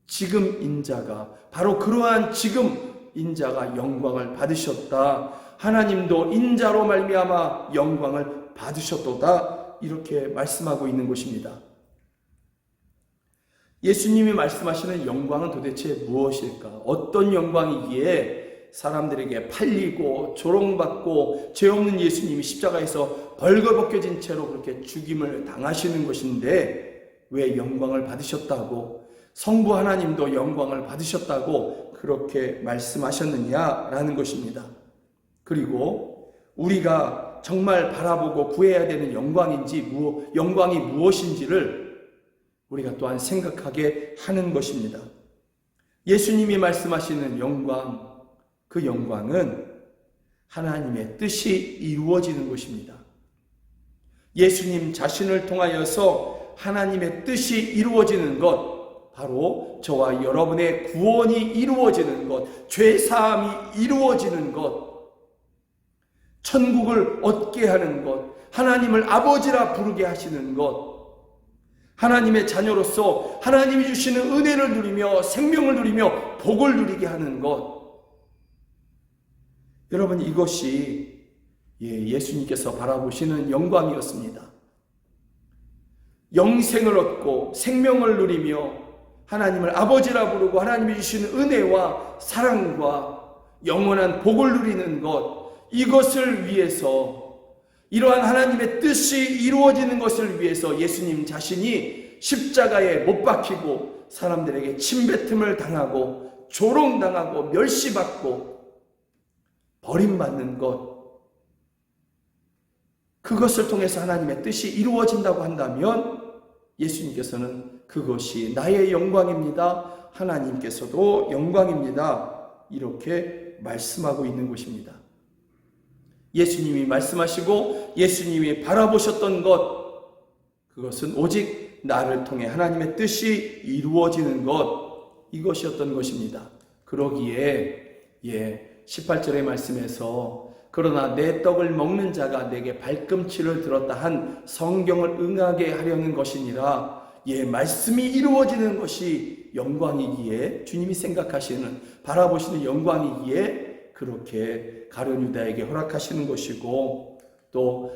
Speaker 3: 지금 인자가, 바로 그러한 지금 인자가 영광을 받으셨다, 하나님도 인자로 말미암아 영광을 받으셨도다, 이렇게 말씀하고 있는 것입니다. 예수님이 말씀하시는 영광은 도대체 무엇일까? 어떤 영광이기에 사람들에게 팔리고 조롱받고 죄 없는 예수님이 십자가에서 벌거벗겨진 채로 그렇게 죽임을 당하시는 것인데 왜 영광을 받으셨다고, 성부 하나님도 영광을 받으셨다고 그렇게 말씀하셨느냐라는 것입니다. 그리고 우리가 정말 바라보고 구해야 되는 영광이 무엇인지를 우리가 또한 생각하게 하는 것입니다. 예수님이 말씀하시는 영광, 그 영광은 하나님의 뜻이 이루어지는 것입니다. 예수님 자신을 통하여서 하나님의 뜻이 이루어지는 것, 바로 저와 여러분의 구원이 이루어지는 것, 죄사함이 이루어지는 것, 천국을 얻게 하는 것, 하나님을 아버지라 부르게 하시는 것, 하나님의 자녀로서 하나님이 주시는 은혜를 누리며 생명을 누리며 복을 누리게 하는 것, 여러분, 이것이 예수님께서 바라보시는 영광이었습니다. 영생을 얻고 생명을 누리며 하나님을 아버지라 부르고 하나님이 주시는 은혜와 사랑과 영원한 복을 누리는 것, 이것을 위해서, 이러한 하나님의 뜻이 이루어지는 것을 위해서 예수님 자신이 십자가에 못 박히고 사람들에게 침뱉음을 당하고 조롱당하고 멸시받고 버림받는 것, 그것을 통해서 하나님의 뜻이 이루어진다고 한다면 예수님께서는 그것이 나의 영광입니다, 하나님께서도 영광입니다, 이렇게 말씀하고 있는 것입니다. 예수님이 말씀하시고 예수님이 바라보셨던 것, 그것은 오직 나를 통해 하나님의 뜻이 이루어지는 것, 이것이었던 것입니다. 그러기에 18절의 말씀에서 그러나 내 떡을 먹는 자가 내게 발꿈치를 들었다 한 성경을 응하게 하려는 것이니라. 말씀이 이루어지는 것이 영광이기에, 주님이 생각하시는 바라보시는 영광이기에 그렇게 가룟 유다에게 허락하시는 것이고, 또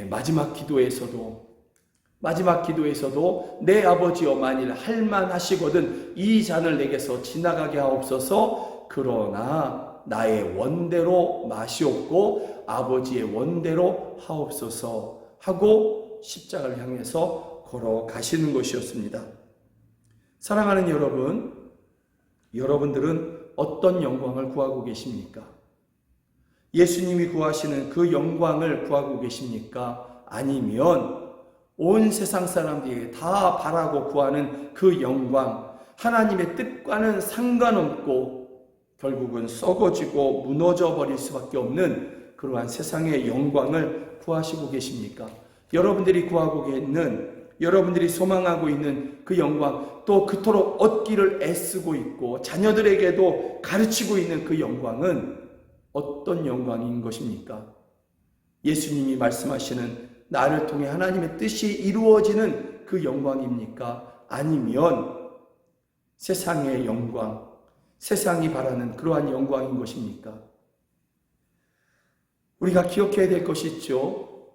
Speaker 3: 마지막 기도에서도 내 아버지여 만일 할만하시거든 이 잔을 내게서 지나가게 하옵소서. 그러나 나의 원대로 마시옵고 아버지의 원대로 하옵소서 하고 십자가를 향해서 걸어가시는 것이었습니다. 사랑하는 여러분, 여러분들은 어떤 영광을 구하고 계십니까? 예수님이 구하시는 그 영광을 구하고 계십니까? 아니면 온 세상 사람들이 다 바라고 구하는 그 영광, 하나님의 뜻과는 상관없고 결국은 썩어지고 무너져 버릴 수밖에 없는 그러한 세상의 영광을 구하시고 계십니까? 여러분들이 구하고 있는, 여러분들이 소망하고 있는 그 영광, 또 그토록 얻기를 애쓰고 있고 자녀들에게도 가르치고 있는 그 영광은 어떤 영광인 것입니까? 예수님이 말씀하시는 나를 통해 하나님의 뜻이 이루어지는 그 영광입니까? 아니면 세상의 영광, 세상이 바라는 그러한 영광인 것입니까? 우리가 기억해야 될 것이 있죠.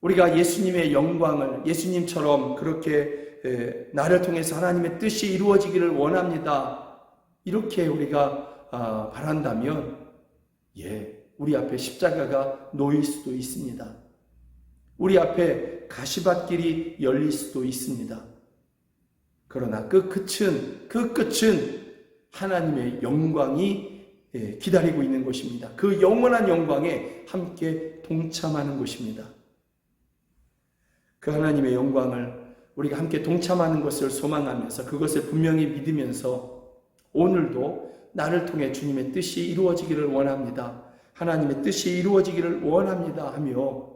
Speaker 3: 우리가 예수님의 영광을, 예수님처럼 그렇게 나를 통해서 하나님의 뜻이 이루어지기를 원합니다, 이렇게 우리가 바란다면 우리 앞에 십자가가 놓일 수도 있습니다. 우리 앞에 가시밭길이 열릴 수도 있습니다. 그러나 그 끝은 하나님의 영광이 기다리고 있는 것입니다. 그 영원한 영광에 함께 동참하는 것입니다. 그 하나님의 영광을 우리가 함께 동참하는 것을 소망하면서, 그것을 분명히 믿으면서 오늘도 나를 통해 주님의 뜻이 이루어지기를 원합니다, 하나님의 뜻이 이루어지기를 원합니다 하며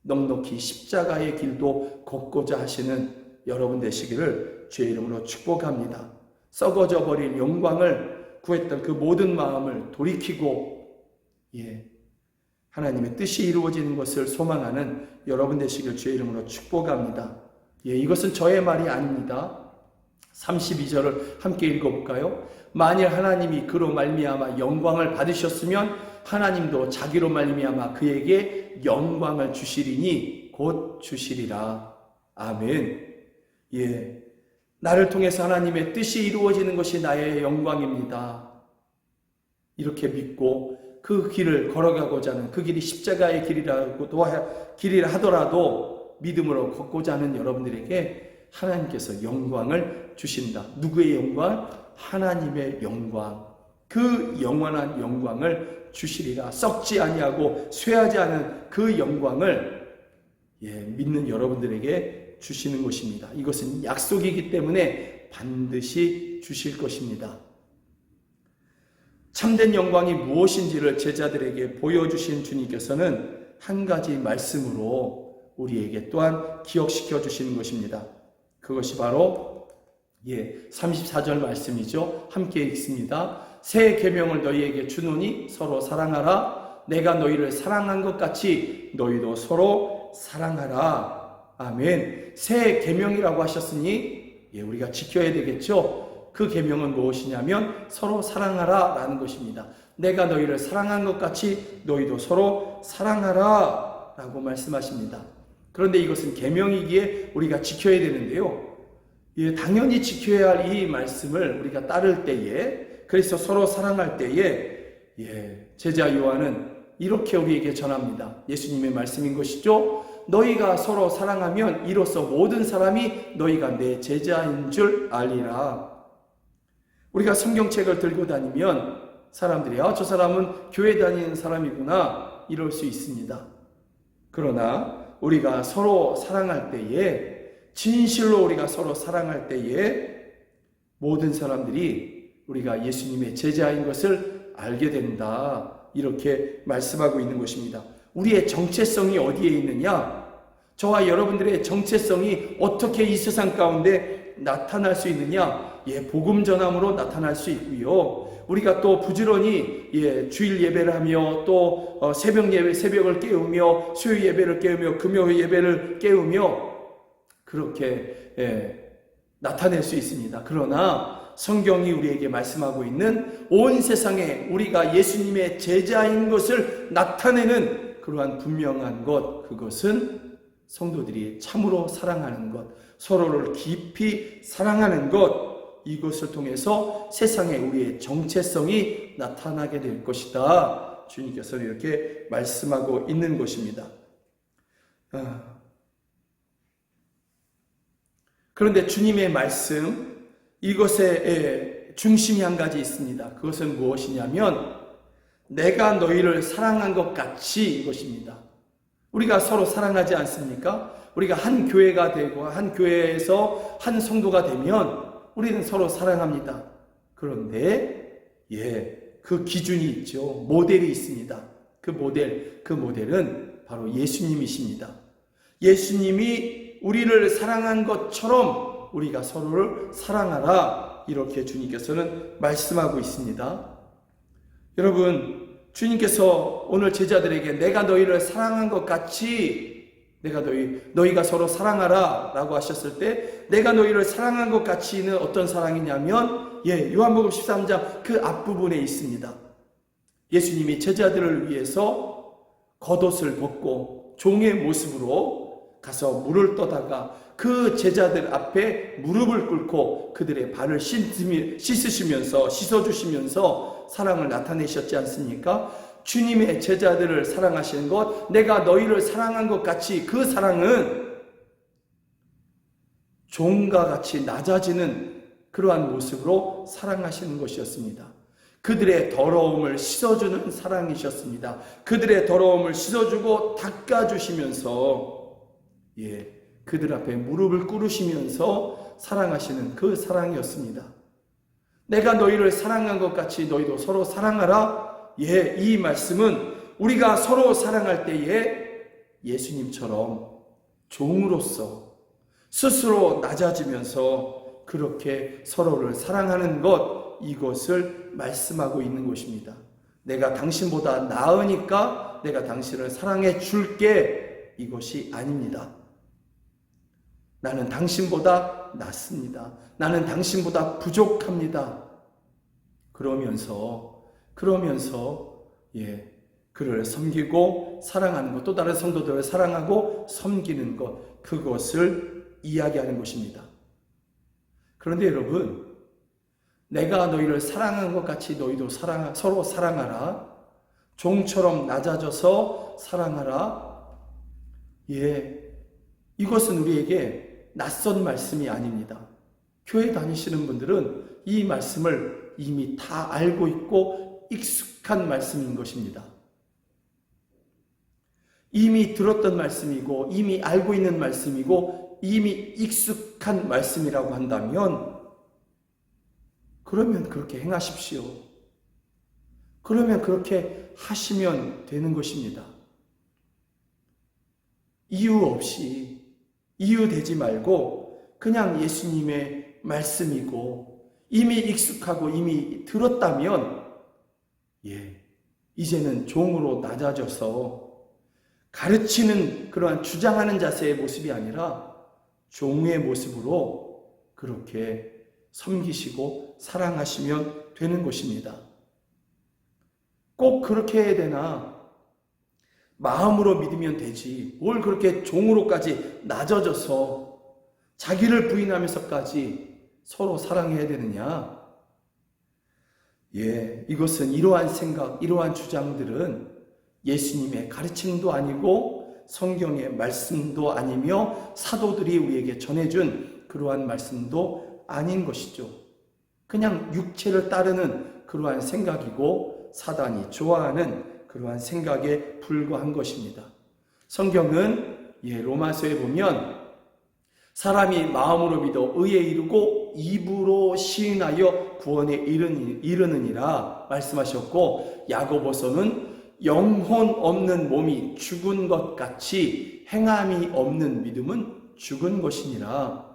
Speaker 3: 넉넉히 십자가의 길도 걷고자 하시는 여러분 되시기를 주의 이름으로 축복합니다. 썩어져 버린 영광을 구했던 그 모든 마음을 돌이키고 하나님의 뜻이 이루어지는 것을 소망하는 여러분 되시길 주의 이름으로 축복합니다. 이것은 저의 말이 아닙니다. 32절을 함께 읽어볼까요? 만일 하나님이 그로 말미암아 영광을 받으셨으면 하나님도 자기로 말미암아 그에게 영광을 주시리니 곧 주시리라. 아멘. 나를 통해서 하나님의 뜻이 이루어지는 것이 나의 영광입니다, 이렇게 믿고 그 길을 걸어가고자 하는, 그 길이 십자가의 길이라 하더라도 믿음으로 걷고자 하는 여러분들에게 하나님께서 영광을 주신다. 누구의 영광? 하나님의 영광. 그 영원한 영광을 주시리라. 썩지 아니하고 쇠하지 않은 그 영광을 믿는 여러분들에게 주시는 것입니다. 이것은 약속이기 때문에 반드시 주실 것입니다. 참된 영광이 무엇인지를 제자들에게 보여주신 주님께서는 한 가지 말씀으로 우리에게 또한 기억시켜 주시는 것입니다. 그것이 바로 34절 말씀이죠. 함께 읽습니다. 새 계명을 너희에게 주노니 서로 사랑하라. 내가 너희를 사랑한 것 같이 너희도 서로 사랑하라. 아멘. 새 계명이라고 하셨으니 우리가 지켜야 되겠죠. 그 계명은 무엇이냐면 서로 사랑하라 라는 것입니다. 내가 너희를 사랑한 것 같이 너희도 서로 사랑하라 라고 말씀하십니다. 그런데 이것은 계명이기에 우리가 지켜야 되는데요, 당연히 지켜야 할 이 말씀을 우리가 따를 때에, 그래서 서로 사랑할 때에 제자 요한은 이렇게 우리에게 전합니다. 예수님의 말씀인 것이죠. 너희가 서로 사랑하면 이로써 모든 사람이 너희가 내 제자인 줄 알리라. 우리가 성경책을 들고 다니면 사람들이 저 사람은 교회 다니는 사람이구나 이럴 수 있습니다. 그러나 우리가 서로 사랑할 때에, 진실로 우리가 서로 사랑할 때에 모든 사람들이 우리가 예수님의 제자인 것을 알게 된다, 이렇게 말씀하고 있는 것입니다. 우리의 정체성이 어디에 있느냐? 저와 여러분들의 정체성이 어떻게 이 세상 가운데 나타날 수 있느냐? 복음 전함으로 나타날 수 있고요. 우리가 또 부지런히 주일 예배를 하며 또 새벽 예배, 새벽을 깨우며 수요 예배를 깨우며 금요 예배를 깨우며 그렇게 나타낼 수 있습니다. 그러나 성경이 우리에게 말씀하고 있는 온 세상에 우리가 예수님의 제자인 것을 나타내는 그러한 분명한 것, 그것은 성도들이 참으로 사랑하는 것, 서로를 깊이 사랑하는 것, 이것을 통해서 세상에 우리의 정체성이 나타나게 될 것이다, 주님께서 이렇게 말씀하고 있는 것입니다. 그런데 주님의 말씀, 이것의 중심이 한 가지 있습니다. 그것은 무엇이냐면 내가 너희를 사랑한 것 같이, 이것입니다. 우리가 서로 사랑하지 않습니까? 우리가 한 교회가 되고 한 교회에서 한 성도가 되면 우리는 서로 사랑합니다. 그런데 그 기준이 있죠. 모델이 있습니다. 그 모델은 바로 예수님이십니다. 예수님이 우리를 사랑한 것처럼 우리가 서로를 사랑하라, 이렇게 주님께서는 말씀하고 있습니다. 여러분, 주님께서 오늘 제자들에게 내가 너희를 사랑한 것 같이 내가 너희가 서로 사랑하라 라고 하셨을 때, 내가 너희를 사랑한 것 같이는 어떤 사랑이냐면 요한복음 13장 그 앞부분에 있습니다. 예수님이 제자들을 위해서 겉옷을 벗고 종의 모습으로 가서 물을 떠다가 그 제자들 앞에 무릎을 꿇고 그들의 발을 씻어주시면서 사랑을 나타내셨지 않습니까? 주님의 제자들을 사랑하시는 것, 내가 너희를 사랑한 것 같이, 그 사랑은 종과 같이 낮아지는 그러한 모습으로 사랑하시는 것이었습니다. 그들의 더러움을 씻어주는 사랑이셨습니다. 그들의 더러움을 씻어주고 닦아주시면서 그들 앞에 무릎을 꿇으시면서 사랑하시는 그 사랑이었습니다. 내가 너희를 사랑한 것 같이 너희도 서로 사랑하라. 이 말씀은 우리가 서로 사랑할 때에 예수님처럼 종으로서 스스로 낮아지면서 그렇게 서로를 사랑하는 것, 이것을 말씀하고 있는 것입니다. 내가 당신보다 나으니까 내가 당신을 사랑해 줄게, 이것이 아닙니다. 나는 당신보다 낫습니다. 나는 당신보다 부족합니다. 그러면서 그를 섬기고 사랑하는 것, 또 다른 성도들을 사랑하고 섬기는 것, 그것을 이야기하는 것입니다. 그런데 여러분, 내가 너희를 사랑한 것 같이 너희도 서로 사랑하라, 종처럼 낮아져서 사랑하라. 이것은 우리에게 낯선 말씀이 아닙니다. 교회 다니시는 분들은 이 말씀을 이미 다 알고 있고 익숙한 말씀인 것입니다. 이미 들었던 말씀이고 이미 알고 있는 말씀이고 이미 익숙한 말씀이라고 한다면, 그러면 그렇게 행하십시오. 그러면 그렇게 하시면 되는 것입니다. 이유 없이, 이유 되지 말고 그냥 예수님의 말씀이고 이미 익숙하고 이미 들었다면 이제는 종으로 낮아져서 가르치는 그러한 주장하는 자세의 모습이 아니라 종의 모습으로 그렇게 섬기시고 사랑하시면 되는 것입니다. 꼭 그렇게 해야 되나? 마음으로 믿으면 되지. 뭘 그렇게 종으로까지 낮아져서 자기를 부인하면서까지 서로 사랑해야 되느냐? 이것은 이러한 생각, 이러한 주장들은 예수님의 가르침도 아니고 성경의 말씀도 아니며 사도들이 우리에게 전해준 그러한 말씀도 아닌 것이죠. 그냥 육체를 따르는 그러한 생각이고 사단이 좋아하는 그러한 생각에 불과한 것입니다. 성경은 로마서에 보면 사람이 마음으로 믿어 의에 이르고 입으로 시인하여 구원에 이르느니라 말씀하셨고, 야고보서는 영혼 없는 몸이 죽은 것 같이 행함이 없는 믿음은 죽은 것이니라.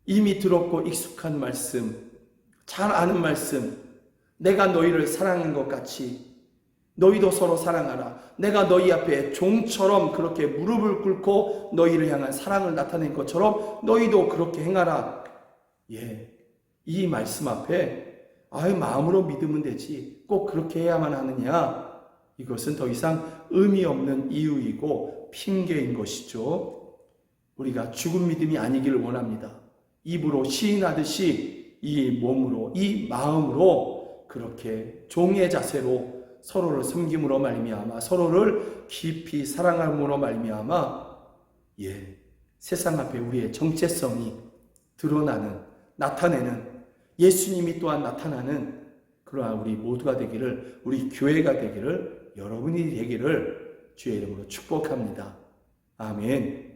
Speaker 3: 이미 들었고 익숙한 말씀, 잘 아는 말씀, 내가 너희를 사랑한 것 같이 너희도 서로 사랑하라. 내가 너희 앞에 종처럼 그렇게 무릎을 꿇고 너희를 향한 사랑을 나타낸 것처럼 너희도 그렇게 행하라. 이 말씀 앞에 마음으로 믿으면 되지, 꼭 그렇게 해야만 하느냐? 이것은 더 이상 의미 없는 이유이고 핑계인 것이죠. 우리가 죽은 믿음이 아니기를 원합니다. 입으로 시인하듯이 이 몸으로, 이 마음으로 그렇게 종의 자세로 서로를 섬김으로 말미암아, 서로를 깊이 사랑함으로 말미암아 세상 앞에 우리의 정체성이 드러나는, 나타내는, 예수님이 또한 나타나는 그러한 우리 모두가 되기를, 우리 교회가 되기를, 여러분이 되기를 주의 이름으로 축복합니다. 아멘.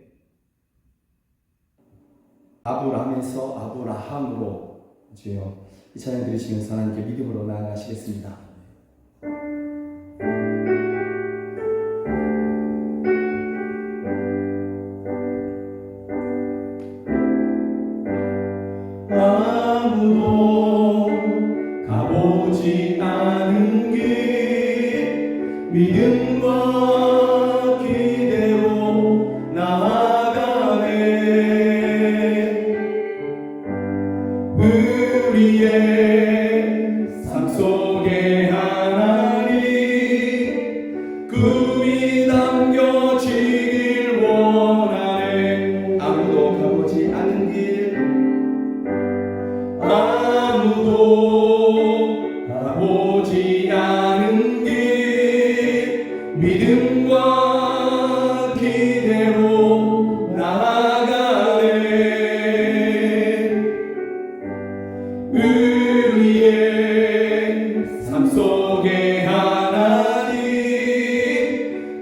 Speaker 1: 아브라함에서 아브라함으로, 주여, 이 찬양 들으시면서 하나님께 믿음으로 나아가시겠습니다.
Speaker 2: 아무도 가보지 않은 길, 믿음과 기대로 나아가네. 우리의 삶 속에 하나님 꿈이 담겨지길 원하네.
Speaker 1: 아무도 가보지 않은 길,
Speaker 2: 아무도 가보지 않은 길, 믿음과 기대로 나아가네. 우리의 삶 속에 하나님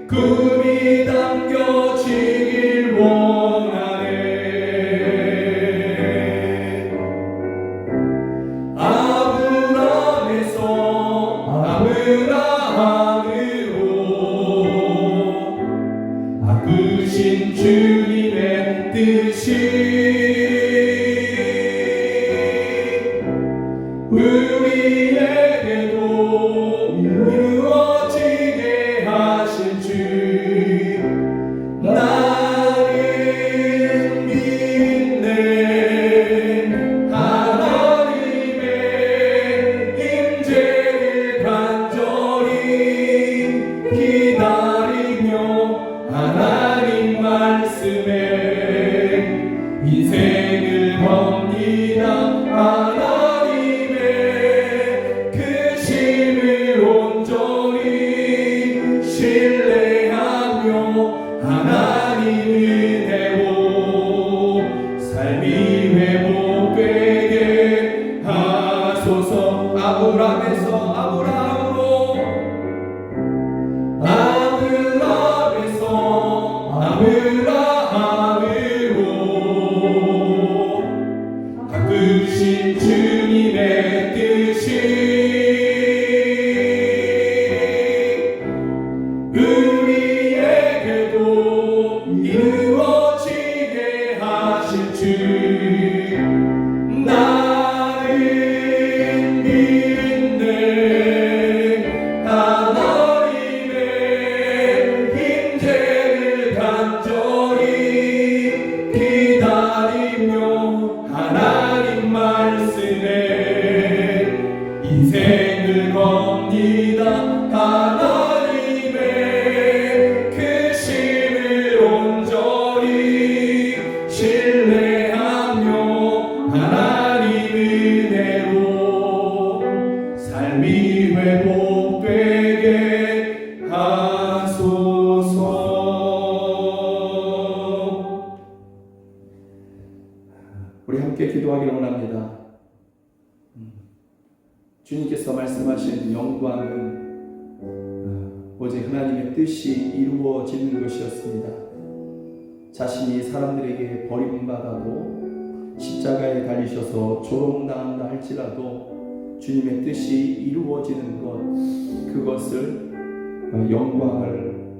Speaker 2: 꿈이 담겨지길 원하네. 아브라함으로 바꾸신 주님의 뜻이 우리에게도 이루어지게 하신 주, 나는 믿네. 하나님의 임재를 간절히 기다리며 하나님 말씀에 인생을 겁니다. 하나님의 그 심을 온전히 신뢰하며 하나님 은혜로 삶이 회복되게 하소서. 아브라함에서 아브라함으로, 아브라함에서 아브라함으로 바꾸신 주님의 뜻이 우리에게도 이루어지게 하실 주, 나는 믿네. 하나님의 임재를 간절히 기다리며 하나님 말씀에 인생을 겁니다. 하나님의 그 심을 온전히 신뢰하며 하나님 은혜로 삶이 회복되게 하소서.
Speaker 1: 주님께서 말씀하신 영광은 오직 하나님의 뜻이 이루어지는 것이었습니다. 자신이 사람들에게 버림받아도 십자가에 달리셔서 조롱당한다 할지라도 주님의 뜻이 이루어지는 것, 그것을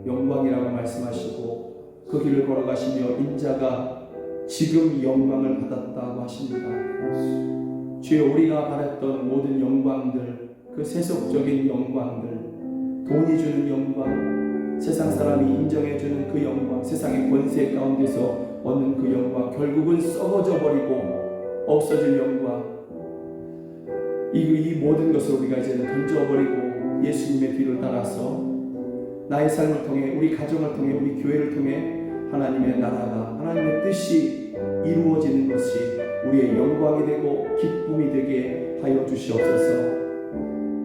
Speaker 1: 영광이라고 말씀하시고 그 길을 걸어가시며 인자가 지금 영광을 받았다고 하십니다. 주여, 우리가 바랐던 모든 영광들, 그 세속적인 영광들, 돈이 주는 영광, 세상 사람이 인정해주는 그 영광, 세상의 권세 가운데서 얻는 그 영광, 결국은 썩어져 버리고 없어질 영광, 이 모든 것을 우리가 이제는 던져버리고 예수님의 뒤를 따라서 나의 삶을 통해, 우리 가정을 통해, 우리 교회를 통해 하나님의 나라가, 하나님의 뜻이 이루어지는 것이 우리의 영광이 되고 기쁨이 되게 하여 주시옵소서.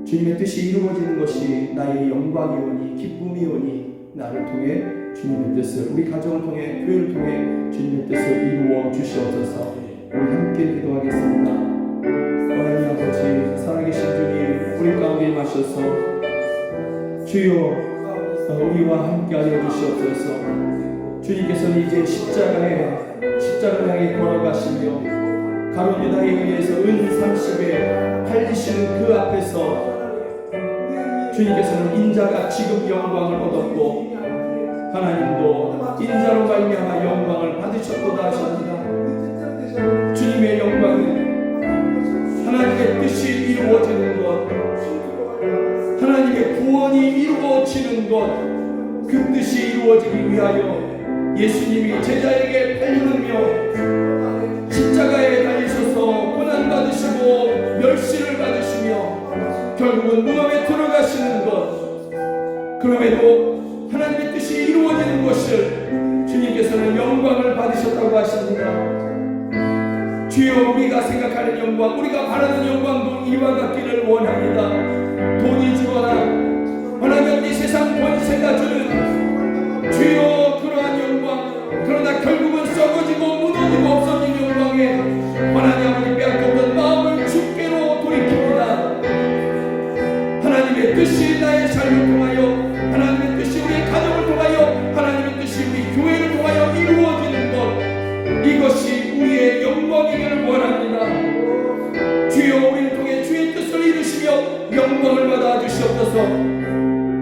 Speaker 1: 주님의 뜻이 이루어지는 것이 나의 영광이오니 기쁨이오니 나를 통해 주님의 뜻을, 우리 가정을 통해, 교회를 통해 주님의 뜻을 이루어 주시옵소서. 우리 함께 기도하겠습니다. 하나님 아버지, 살아계신 주님, 우리 가운데 임하셔서 주여 우리와 함께하여 주시옵소서. 주님께서는 이제 십자가를 향해 걸어가시며 가룟 유다에 의해서 은 30에 팔리시는 그 앞에서 주님께서는 인자가 지금 영광을 얻었고 하나님도 인자로 말미암아 영광을 받으셨도다 하십니다. 주님의 영광은 하나님의 뜻이 이루어지는 것, 하나님의 구원이 이루어지는 것, 그 뜻이 이루어지기 위하여 예수님이 제자에게 팔려느며 십자가에 달리셔서 고난받으시고 멸시를 받으시며 결국은 무덤에 들어가시는 것, 그럼에도 하나님의 뜻이 이루어지는 것을 주님께서는 영광을 받으셨다고 하십니다. 주여, 우리가 생각하는 영광, 우리가 바라는 영광도 이와 같기를 원합니다. 돈이 주거나 하나님 이 세상 권세가 주는 주여 그러한 영광, 그러나 결국은 썩어지고 무너지고 없어진 영광에 하나님 아버지 빼앗겼던 마음을 주께로 돌이킵니다. 하나님의 뜻이 나의 삶을 통하여, 하나님의 뜻이 우리의 가정을 통하여, 하나님의 뜻이 우리 교회를 통하여 이루어지는 것, 이것이 우리의 영광이기를 원합니다. 주여, 우리를 통해 주의 뜻을 이루시며 영광을 받아 주시옵소서.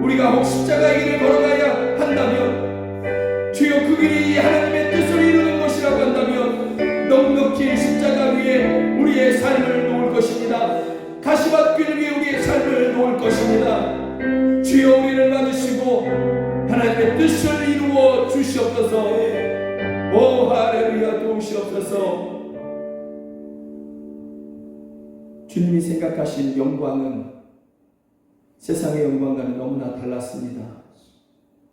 Speaker 1: 우리가 혹 십자가의 길을 걸어가야 한다면, 주여 그 길이 하나님의 뜻을 이루는 것이라고 한다면 넉넉히 십자가 위에 우리의 삶을 놓을 것입니다. 가시밭길 위에 우리의 삶을 놓을 것입니다. 주여, 우리를 받으시고 하나님의 뜻을 이루어 주시옵소서. 오 할렐루야, 도우시옵소서. 주님이 생각하신 영광은 세상의 영광과는 너무나 달랐습니다.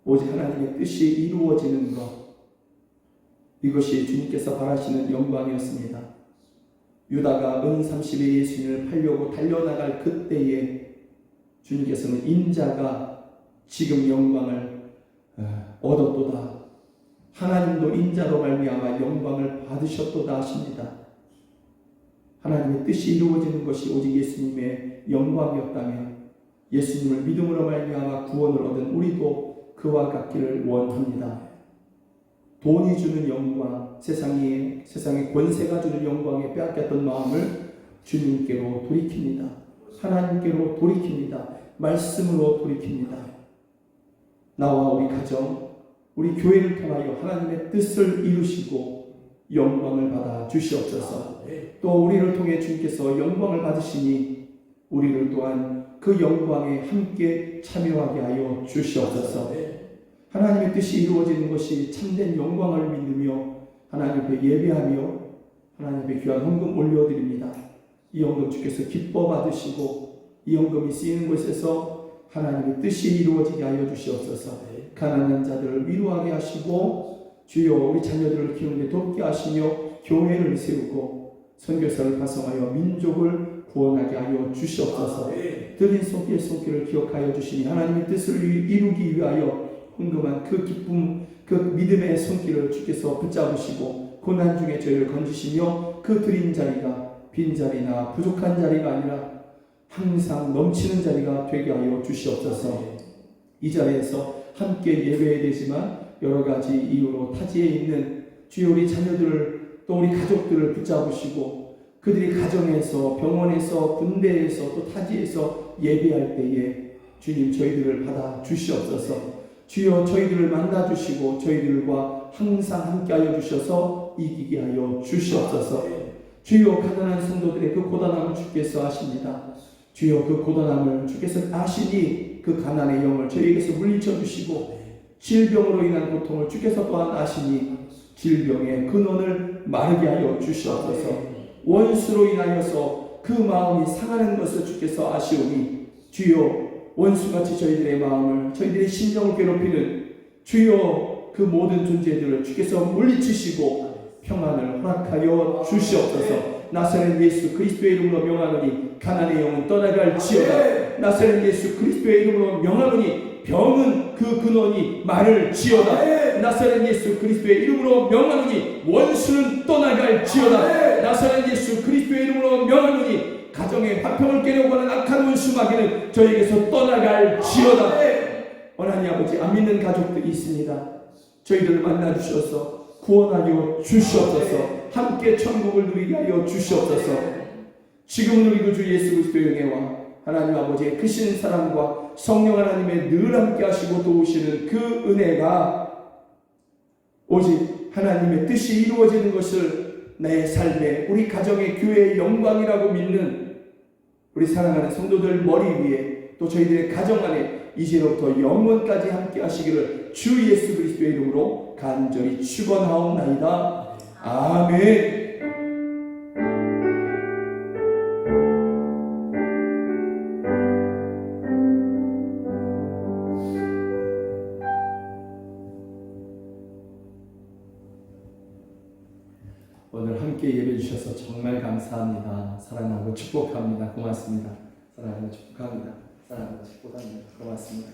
Speaker 1: 오직 하나님의 뜻이 이루어지는 것, 이것이 주님께서 바라시는 영광이었습니다. 유다가 은 30에 예수님을 팔려고 달려나갈 그때에 주님께서는 인자가 지금 영광을 얻었도다, 하나님도 인자로 말미암아 영광을 받으셨도다 하십니다. 하나님의 뜻이 이루어지는 것이 오직 예수님의 영광이었다면 예수님을 믿음으로 말미암아 구원을 얻은 우리도 그와 같기를 원합니다. 돈이 주는 영광, 세상의 권세가 주는 영광에 빼앗겼던 마음을 주님께로 돌이킵니다. 하나님께로 돌이킵니다. 말씀으로 돌이킵니다. 나와 우리 가정, 우리 교회를 통하여 하나님의 뜻을 이루시고 영광을 받아 주시옵소서. 또 우리를 통해 주님께서 영광을 받으시니 우리를 또한 그 영광에 함께 참여하게 하여 주시옵소서. 하나님의 뜻이 이루어지는 것이 참된 영광을 믿으며 하나님 앞에 예배하며 하나님 앞에 귀한 헌금 올려드립니다. 이 헌금 주께서 기뻐 받으시고 이 헌금이 쓰이는 곳에서 하나님의 뜻이 이루어지게 하여 주시옵소서. 가난한 자들을 위로하게 하시고 주여 우리 자녀들을 키우는데 돕게 하시며 교회를 세우고 선교사를 파송하여 민족을 구원하게 하여 주시옵소서. 드린 손길을 기억하여 주시니 하나님의 뜻을 이루기 위하여 헌금한 그 기쁨, 그 믿음의 손길을 주께서 붙잡으시고 고난 중에 저희를 건지시며 그 드린 자리가 빈자리나 부족한 자리가 아니라 항상 넘치는 자리가 되게 하여 주시옵소서. 이 자리에서 함께 예배해야 되지만 여러 가지 이유로 타지에 있는 주여 우리 자녀들을 또 우리 가족들을 붙잡으시고 그들이 가정에서 병원에서 군대에서 또 타지에서 예배할 때에 주님 저희들을 받아 주시옵소서. 주여 저희들을 만나 주시고 저희들과 항상 함께하여 주셔서 이기게 하여 주시옵소서. 주여 가난한 성도들의 그 고단함을 주께서 아십니다. 주여 그 고단함을 주께서 아시니 그 가난의 영을 저희에게서 물리쳐 주시고 질병으로 인한 고통을 주께서 또한 아시니 질병의 근원을 마르게 하여 주시옵소서. 원수로 인하여서 그 마음이 상하는 것을 주께서 아시오니 주여 원수같이 저희들의 마음을 저희들의 심령을 괴롭히는 주여 그 모든 존재들을 주께서 물리치시고 평안을 허락하여 주시옵소서. 나사렛 예수 그리스도의 이름으로 명하노니 가난의 영은 떠나갈지어다. 나사렛 예수 그리스도의 이름으로 명하노니 병은 그 근원이 마를지어다. 나사렛 예수 그리스도의 이름으로 명하노니 원수는 떠나갈지어다. 나사렛 예수 그리스도의 이름으로 명하노니 가정의 화평을 깨려고 하는 악한 원수 마귀는 저에게서 떠나갈지어다. 하나님 아버지 안 믿는 가족들이 있습니다. 저희들을 만나 주셔서 구원하여 주시옵소서. 함께 천국을 누리게 하여 주시옵소서. 지금 누리고 주 예수 그리스도의 은혜와 하나님 아버지의 크신 사랑과 성령 하나님의 늘 함께 하시고 도우시는 그 은혜가 오직 하나님의 뜻이 이루어지는 것을 내 삶에 우리 가정의 교회의 영광이라고 믿는 우리 사랑하는 성도들 머리 위에 또 저희들의 가정 안에 이제로부터 영원까지 함께 하시기를 주 예수 그리스도의 이름으로 간절히 축원하옵나이다. 아멘. 오늘 함께 예배 주셔서 정말 감사합니다. 사랑하고 축복합니다. 고맙습니다. 사랑하고 축복합니다. 사랑하고 축복합니다. 고맙습니다.